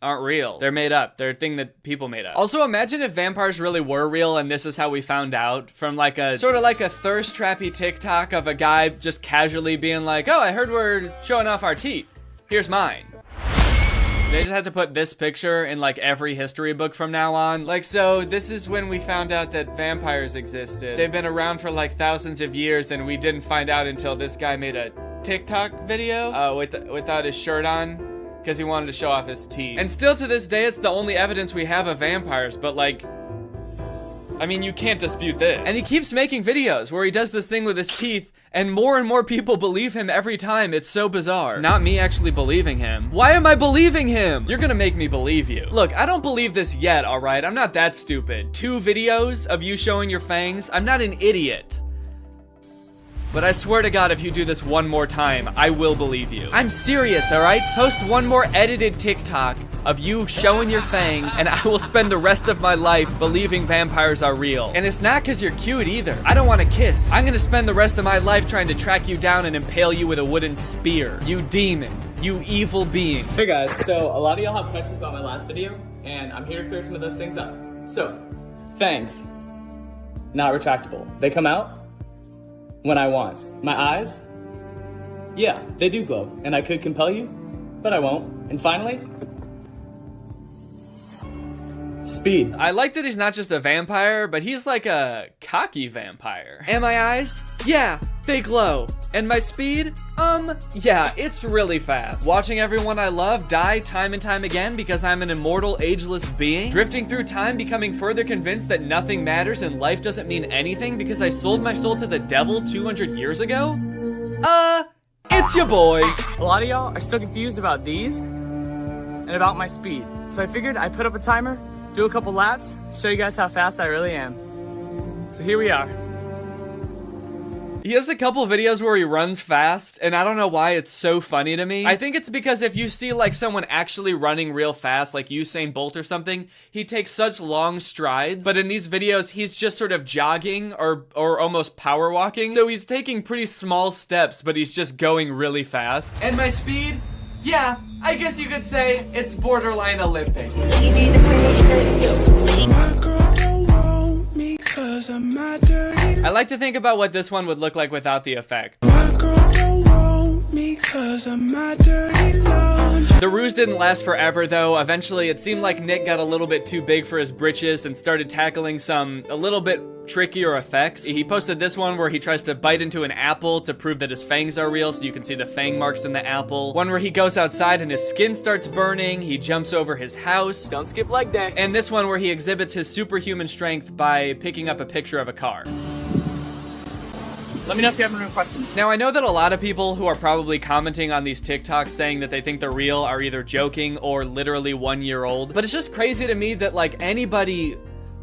aren't real. They're made up. They're a thing that people made up. Also, imagine if vampires really were real and this is how we found out from like a sort of like a thirst trappy TikTok of a guy just casually being like, oh, I heard we're showing off our teeth. Here's mine. They just had to put this picture in like every history book from now on. Like, so this is when we found out that vampires existed. They've been around for like thousands of years and we didn't find out until this guy made a TikTok video without his shirt on. Because he wanted to show off his teeth. And still to this day, it's the only evidence we have of vampires, but like, I mean, you can't dispute this. And he keeps making videos where he does this thing with his teeth, and more people believe him every time. It's so bizarre. Not me actually believing him. Why am I believing him? You're gonna make me believe you. Look, I don't believe this yet, all right? I'm not that stupid. 2 videos of you showing your fangs? I'm not an idiot. But I swear to God, if you do this one more time, I will believe you. I'm serious, all right? Post one more edited TikTok of you showing your fangs, and I will spend the rest of my life believing vampires are real. And it's not because you're cute either. I don't want to kiss. I'm gonna spend the rest of my life trying to track you down and impale you with a wooden spear. You demon. You evil being. Hey guys, so a lot of y'all have questions about my last video, and I'm here to clear some of those things up. So, fangs, not retractable. They come out when I want. My eyes, yeah, they do glow, and I could compel you, but I won't. And finally, speed. I like that he's not just a vampire, but he's like a cocky vampire. And my eyes? Yeah, they glow. And my speed? Yeah, it's really fast. Watching everyone I love die time and time again because I'm an immortal, ageless being. Drifting through time, becoming further convinced that nothing matters and life doesn't mean anything because I sold my soul to the devil 200 years ago? It's your boy. A lot of y'all are still confused about these and about my speed. So I figured I'd put up a timer, do a couple laps, show you guys how fast I really am. So here we are. He has a couple videos where he runs fast, and I don't know why it's so funny to me. I think it's because if you see like someone actually running real fast, like Usain Bolt or something, he takes such long strides. But in these videos, he's just sort of jogging or almost power walking. So he's taking pretty small steps, but he's just going really fast. And my speed? Yeah, I guess you could say it's borderline Olympic. I like to think about what this one would look like without the effect. The ruse didn't last forever though. Eventually it seemed like Nick got a little bit too big for his britches and started tackling some a little bit trickier effects. He posted this one where he tries to bite into an apple to prove that his fangs are real, so you can see the fang marks in the apple. One where he goes outside and his skin starts burning. He jumps over his house. Don't skip leg day. And this one where he exhibits his superhuman strength by picking up a picture of a car. Let me know if you have any questions. Now, I know that a lot of people who are probably commenting on these TikToks saying that they think they're real are either joking or literally 1 year old. But it's just crazy to me that like anybody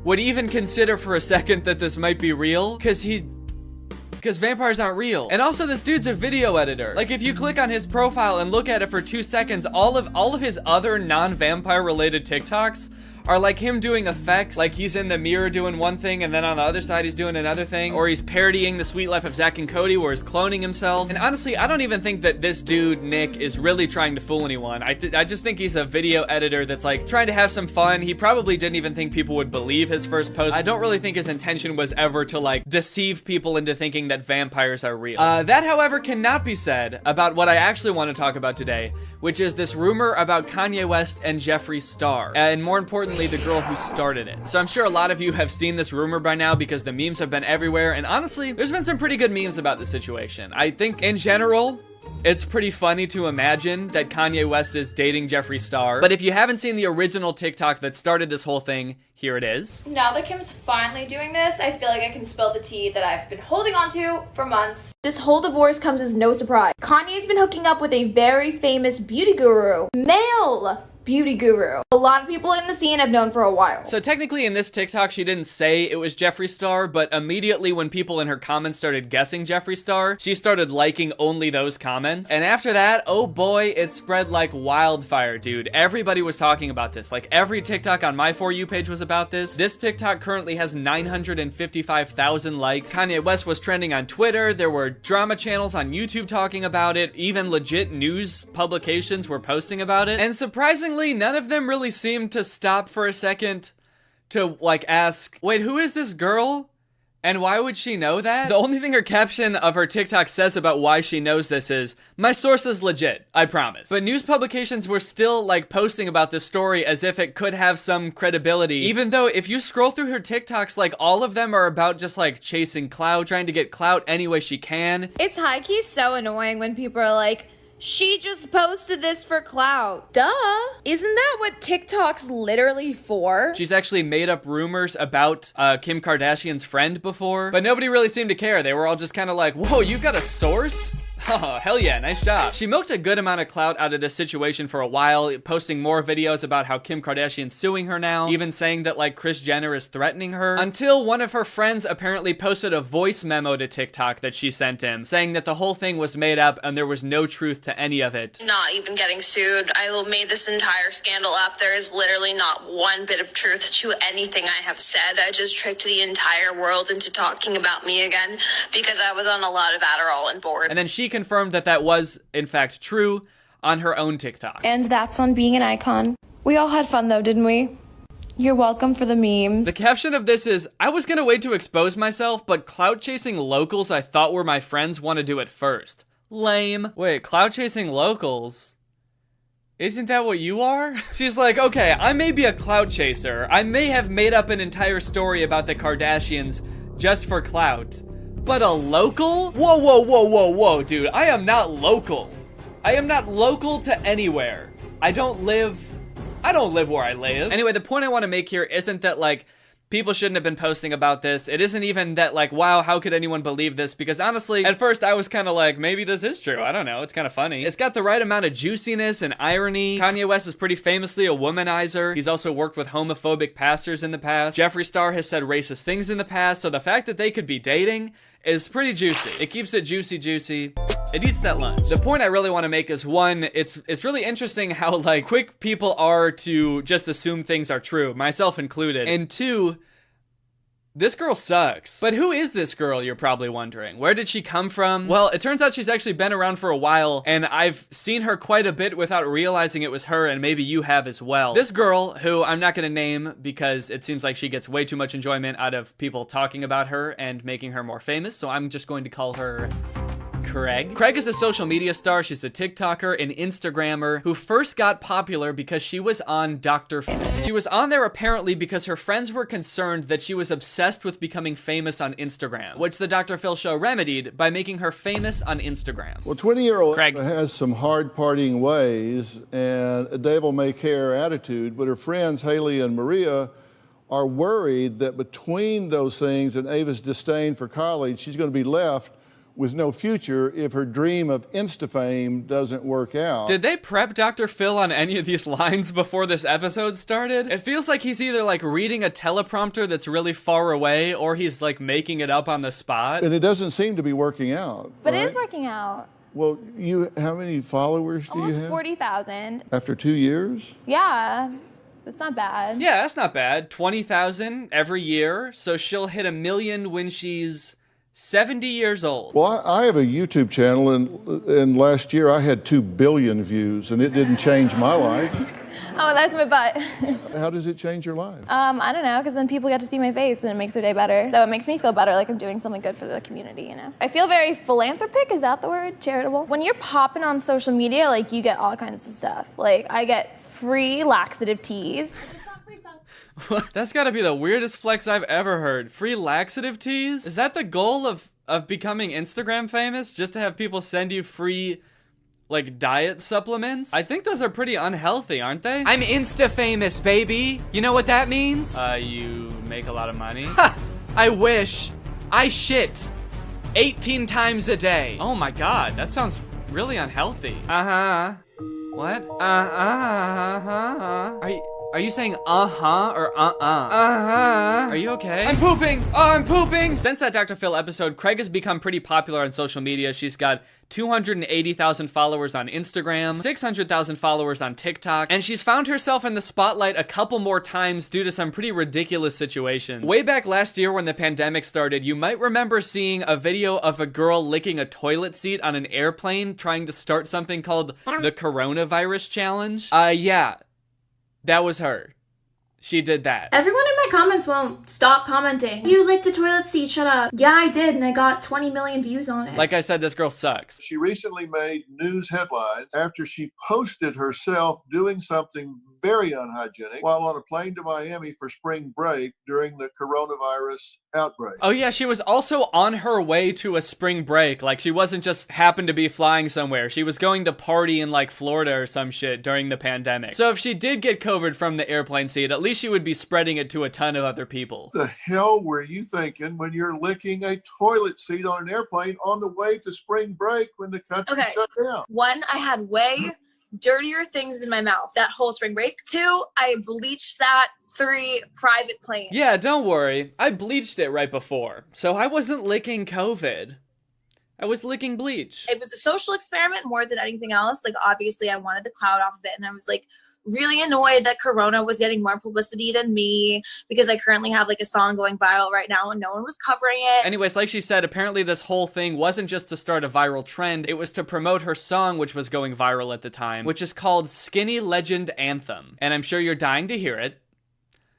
would even consider for a second that this might be real, because vampires aren't real. And also this dude's a video editor. Like if you click on his profile and look at it for 2 seconds, all of his other non-vampire related TikToks are like him doing effects, like he's in the mirror doing one thing and then on the other side he's doing another thing, or he's parodying The Sweet Life of Zack and Cody where he's cloning himself. And honestly, I don't even think that this dude, Nick, is really trying to fool anyone. I just think he's a video editor that's like trying to have some fun. He probably didn't even think people would believe his first post. I don't really think his intention was ever to like deceive people into thinking that vampires are real. That, however, cannot be said about what I actually want to talk about today, which is this rumor about Kanye West and Jeffree Star, and more importantly, the girl who started it. So I'm sure a lot of you have seen this rumor by now because the memes have been everywhere, and honestly, there's been some pretty good memes about the situation. I think, in general, it's pretty funny to imagine that Kanye West is dating Jeffree Star, but if you haven't seen the original TikTok that started this whole thing, here it is. Now that Kim's finally doing this, I feel like I can spill the tea that I've been holding on to for months. This whole divorce comes as no surprise. Kanye's been hooking up with a very famous beauty guru, male beauty guru. A lot of people in the scene have known for a while. So technically in this TikTok, she didn't say it was Jeffree Star, but immediately when people in her comments started guessing Jeffree Star, she started liking only those comments. And after that, oh boy, it spread like wildfire, dude. Everybody was talking about this. Like every TikTok on my For You page was about this. This TikTok currently has 955,000 likes. Kanye West was trending on Twitter. There were drama channels on YouTube talking about it. Even legit news publications were posting about it. And surprisingly Surprisingly, none of them really seemed to stop for a second to, like, ask, wait, who is this girl? And why would she know that? The only thing her caption of her TikTok says about why she knows this is, my source is legit, I promise. But news publications were still like posting about this story as if it could have some credibility, even though if you scroll through her TikToks, like all of them are about just like chasing clout, trying to get clout any way she can. It's high-key so annoying when people are like, she just posted this for clout. Duh. Isn't that what TikTok's literally for? She's actually made up rumors about Kim Kardashian's friend before, but nobody really seemed to care. They were all just kind of like, whoa, you got a source? Oh, hell yeah, nice job. She milked a good amount of clout out of this situation for a while, posting more videos about how Kim Kardashian's suing her now, even saying that like Kris Jenner is threatening her, until one of her friends apparently posted a voice memo to TikTok that she sent him, saying that the whole thing was made up and there was no truth to any of it. Not even getting sued. I made this entire scandal up. There is literally not one bit of truth to anything I have said. I just tricked the entire world into talking about me again because I was on a lot of Adderall and bored. And then she confirmed that that was, in fact, true on her own TikTok. And that's on being an icon. We all had fun though, didn't we? You're welcome for the memes. The caption of this is, I was gonna wait to expose myself, but clout chasing locals I thought were my friends want to do it first. Lame. Wait, clout chasing locals? Isn't that what you are? She's like, okay, I may be a clout chaser. I may have made up an entire story about the Kardashians just for clout. But a local? Whoa, whoa, whoa, whoa, whoa, dude. I am not local. I am not local to anywhere. I don't live where I live. Anyway, the point I want to make here isn't that, like, people shouldn't have been posting about this. It isn't even that, like, wow, how could anyone believe this? Because honestly, at first I was kind of like, maybe this is true. I don't know. It's kind of funny. It's got the right amount of juiciness and irony. Kanye West is pretty famously a womanizer. He's also worked with homophobic pastors in the past. Jeffree Star has said racist things in the past. So the fact that they could be dating is pretty juicy. It keeps it juicy. It eats that lunch. The point I really want to make is, one, it's really interesting how like quick people are to just assume things are true, myself included. And two, this girl sucks. But who is this girl, you're probably wondering? Where did she come from? Well, it turns out she's actually been around for a while, and I've seen her quite a bit without realizing it was her, and maybe you have as well. This girl, who I'm not gonna name because it seems like she gets way too much enjoyment out of people talking about her and making her more famous, so I'm just going to call her Craig. Craig is a social media star. She's a TikToker, an Instagrammer who first got popular because she was on Dr. Phil. She was on there apparently because her friends were concerned that she was obsessed with becoming famous on Instagram, which the Dr. Phil show remedied by making her famous on Instagram. Well, 20-year-old Craig has some hard partying ways and a devil-may-care attitude, but her friends Haley and Maria are worried that between those things and Ava's disdain for college, she's going to be left with no future if her dream of Insta fame doesn't work out. Did they prep Dr. Phil on any of these lines before this episode started? It feels like he's either like reading a teleprompter that's really far away or he's like making it up on the spot. And it doesn't seem to be working out. But right? it is working out. Well, how many followers do you Almost have? 40,000. After 2 years? Yeah, that's not bad. Yeah, that's not bad. 20,000 every year. So she'll hit 1 million when she's 70 years old. Well, I have a YouTube channel, and last year I had 2 billion views, and it didn't change my life. Oh, there's my butt. How does it change your life? I don't know, because then people get to see my face and it makes their day better. So it makes me feel better, like I'm doing something good for the community, you know? I feel very philanthropic, is that the word? Charitable? When you're popping on social media, like you get all kinds of stuff. Like I get free laxative teas. That's gotta be the weirdest flex I've ever heard. Free laxative teas? Is that the goal of becoming Instagram famous? Just to have people send you free, like, diet supplements? I think those are pretty unhealthy, aren't they? I'm Insta famous, baby. You know what that means? You make a lot of money? Ha! I wish. I shit 18 times a day. Oh my god, that sounds really unhealthy. Uh-huh. What? Uh-huh. Are you saying uh-huh or uh-uh? Uh-huh. Are you okay? I'm pooping! Oh, I'm pooping! Since that Dr. Phil episode, Craig has become pretty popular on social media. She's got 280,000 followers on Instagram, 600,000 followers on TikTok, and she's found herself in the spotlight a couple more times due to some pretty ridiculous situations. Way back last year when the pandemic started, you might remember seeing a video of a girl licking a toilet seat on an airplane trying to start something called the Coronavirus Challenge. Yeah. That was her. She did that. Everyone in my comments won't stop commenting. You licked a toilet seat, shut up. Yeah, I did, and I got 20 million views on it. Like I said, this girl sucks. She recently made news headlines after she posted herself doing something very unhygienic while on a plane to Miami for spring break during the coronavirus outbreak. Oh yeah, she was also on her way to a spring break. Like, she wasn't just happened to be flying somewhere. She was going to party in like Florida or some shit during the pandemic. So if she did get COVID from the airplane seat, at least she would be spreading it to a ton of other people. The hell were you thinking when you're licking a toilet seat on an airplane on the way to spring break when the country shut down? One, I had way dirtier things in my mouth that whole spring break. 2, I bleached that. 3, private plane. Yeah, don't worry. I bleached it right before. So I wasn't licking COVID. I was licking bleach. It was a social experiment more than anything else. Like, obviously I wanted the clout off of it, and I was like really annoyed that Corona was getting more publicity than me, because I currently have like a song going viral right now and no one was covering it. Anyways, like she said, apparently this whole thing wasn't just to start a viral trend, it was to promote her song, which was going viral at the time, which is called Skinny Legend Anthem. And I'm sure you're dying to hear it.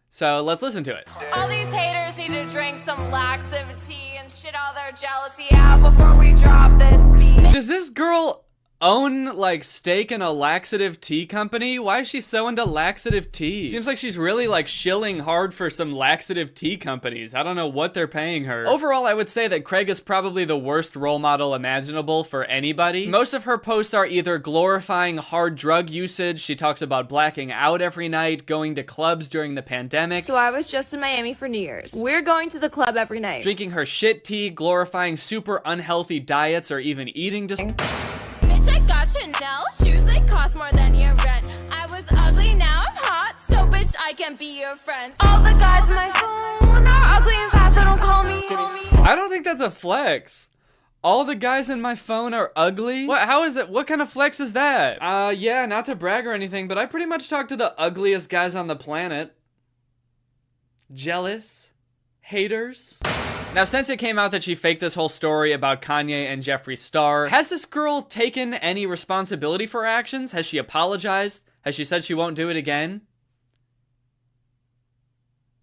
So let's listen to it. All these haters need to drink some laxative tea and shit all their jealousy out before we drop this beat. Does this girl own like stake in a laxative tea company? Why is she so into laxative tea? Seems like she's really like shilling hard for some laxative tea companies. I don't know what they're paying her. Overall, I would say that Craig is probably the worst role model imaginable for anybody. Most of her posts are either glorifying hard drug usage, she talks about blacking out every night, going to clubs during the pandemic. So I was just in Miami for New Year's. We're going to the club every night. Drinking her shit tea, glorifying super unhealthy diets, or even eating Bitch, I got Chanel shoes, they cost more than your rent. I was ugly, now I'm hot, so bitch, I can be your friend. All the guys on my phone are ugly and fat, so don't call me homie. I don't think that's a flex. All the guys in my phone are ugly? What? How is it? What kind of flex is that? Yeah, not to brag or anything, but I pretty much talk to the ugliest guys on the planet. Jealous? Haters? Now, since it came out that she faked this whole story about Kanye and Jeffree Star, has this girl taken any responsibility for her actions? Has she apologized? Has she said she won't do it again?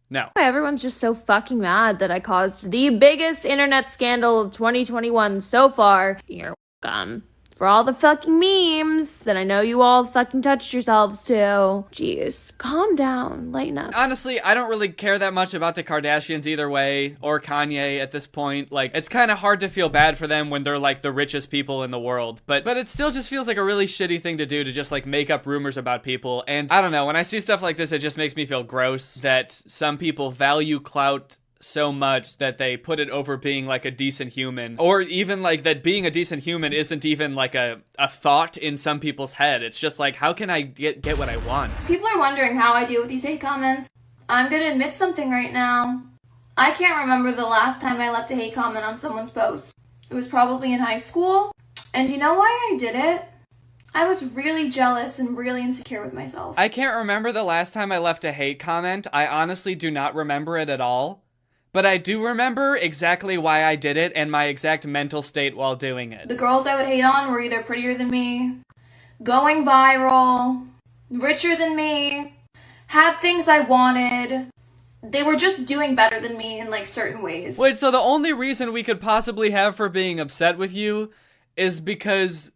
No. Everyone's just so fucking mad that I caused the biggest internet scandal of 2021 so far. You're welcome. For all the fucking memes that I know you all fucking touched yourselves to. Jeez, calm down, lighten up. Honestly, I don't really care that much about the Kardashians either way, or Kanye at this point. Like, it's kind of hard to feel bad for them when they're like the richest people in the world. But it still just feels like a really shitty thing to do, to just like make up rumors about people. And I don't know, when I see stuff like this, it just makes me feel gross that some people value clout so much that they put it over being like a decent human, or even like that being a decent human isn't even like a thought in some people's head. It's just like, how can I get what I want? People are wondering how I deal with these hate comments. I'm gonna admit something right now. I can't remember the last time I left a hate comment on someone's post. It was probably in high school. And you know why I did it? I was really jealous and really insecure with myself. I can't remember the last time I left a hate comment. I honestly do not remember it at all. But I do remember exactly why I did it and my exact mental state while doing it. The girls I would hate on were either prettier than me, going viral, richer than me, had things I wanted. They were just doing better than me in like certain ways. Wait, so the only reason we could possibly have for being upset with you is because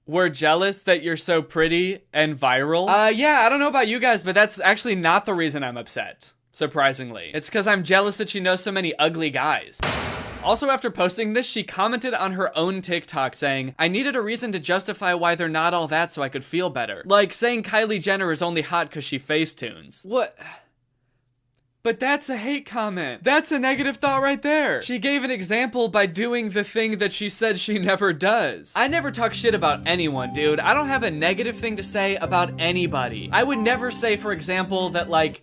we're jealous that you're so pretty and viral? Yeah, I don't know about you guys, but that's actually not the reason I'm upset. Surprisingly. It's because I'm jealous that she knows so many ugly guys. Also, after posting this, she commented on her own TikTok saying, I needed a reason to justify why they're not all that so I could feel better. Like saying Kylie Jenner is only hot because she facetunes. What? But that's a hate comment. That's a negative thought right there. She gave an example by doing the thing that she said she never does. I never talk shit about anyone, dude. I don't have a negative thing to say about anybody. I would never say, for example, that like,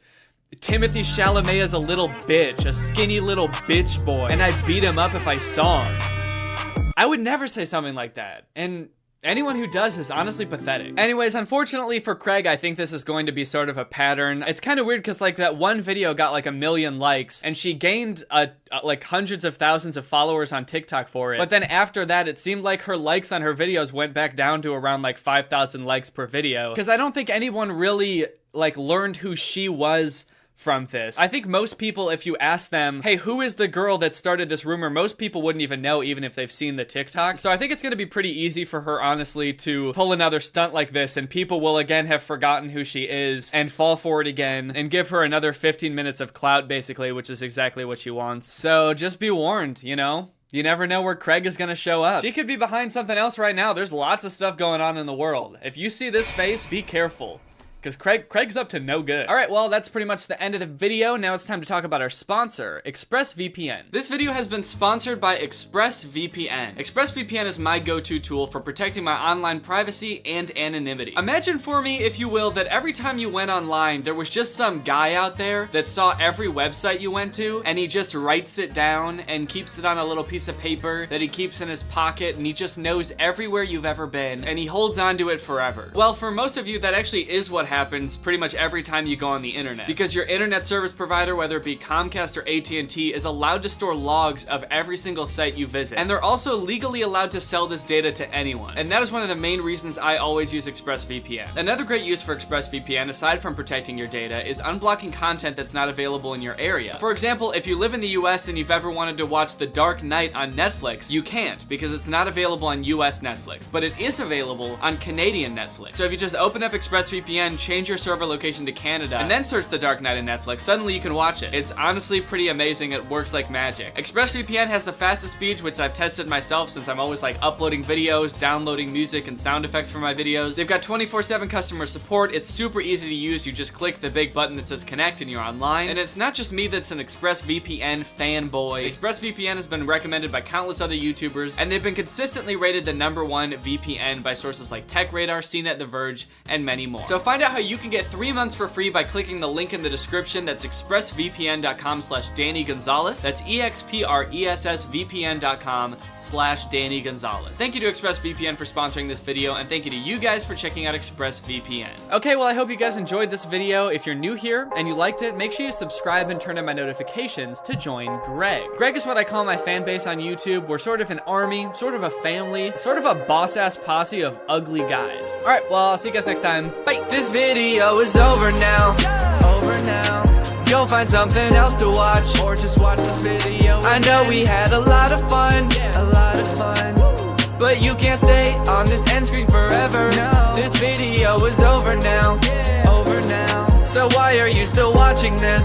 Timothy Chalamet is a little bitch, a skinny little bitch boy, and I'd beat him up if I saw him. I would never say something like that. And Anyone who does is honestly pathetic. Anyways, unfortunately for Craig, I think this is going to be sort of a pattern. It's kind of weird because like that one video got like 1 million likes and she gained like hundreds of thousands of followers on TikTok for it. But then after that, it seemed like her likes on her videos went back down to around like 5,000 likes per video. Because I don't think anyone really like learned who she was from this. I think most people, if you ask them, hey, who is the girl that started this rumor, most people wouldn't even know, even if they've seen the TikTok. So I think it's gonna be pretty easy for her, honestly, to pull another stunt like this, and people will again have forgotten who she is and fall for it again and give her another 15 minutes of clout, basically, which is exactly what she wants. So just be warned, you know? You never know where Craig is gonna show up. She could be behind something else right now. There's lots of stuff going on in the world. If you see this face, be careful. Because Craig's up to no good. All right, well, that's pretty much the end of the video. Now it's time to talk about our sponsor, ExpressVPN. This video has been sponsored by ExpressVPN. ExpressVPN is my go-to tool for protecting my online privacy and anonymity. Imagine for me, if you will, that every time you went online, there was just some guy out there that saw every website you went to, and he just writes it down and keeps it on a little piece of paper that he keeps in his pocket, and he just knows everywhere you've ever been, and he holds on to it forever. Well, for most of you, that actually is what happens pretty much every time you go on the internet, because your internet service provider, whether it be Comcast or AT&T, is allowed to store logs of every single site you visit, and they're also legally allowed to sell this data to anyone, and that is one of the main reasons I always use ExpressVPN. Another great use for ExpressVPN, aside from protecting your data, is unblocking content that's not available in your area. For example, if you live in the US and you've ever wanted to watch The Dark Knight on Netflix, you can't, because it's not available on US Netflix, but it is available on Canadian Netflix. So if you just open up ExpressVPN, change your server location to Canada, and then search The Dark Knight on Netflix, suddenly you can watch it. It's honestly pretty amazing. It works like magic. ExpressVPN has the fastest speeds, which I've tested myself since I'm always like uploading videos, downloading music and sound effects for my videos. They've got 24/7 customer support. It's super easy to use. You just click the big button that says connect and you're online. And it's not just me that's an ExpressVPN fanboy. ExpressVPN has been recommended by countless other YouTubers, and they've been consistently rated the #1 VPN by sources like TechRadar, CNET, The Verge, and many more. So find out how you can get 3 months for free by clicking the link in the description. That's expressvpn.com/Danny Gonzalez. That's expressvpn.com/Danny Gonzalez. Thank you to ExpressVPN for sponsoring this video, and thank you to you guys for checking out ExpressVPN. Okay, well, I hope you guys enjoyed this video. If you're new here and you liked it, make sure you subscribe and turn on my notifications to join Greg. Greg is what I call my fan base on YouTube. We're sort of an army, sort of a family, sort of a boss-ass posse of ugly guys. All right, well, I'll see you guys next time. Bye. This video is over now. You'll find something else to watch, or just watch this video. I know we had a lot of fun, but you can't stay on this end screen forever. This video is over now. So why are you still watching this?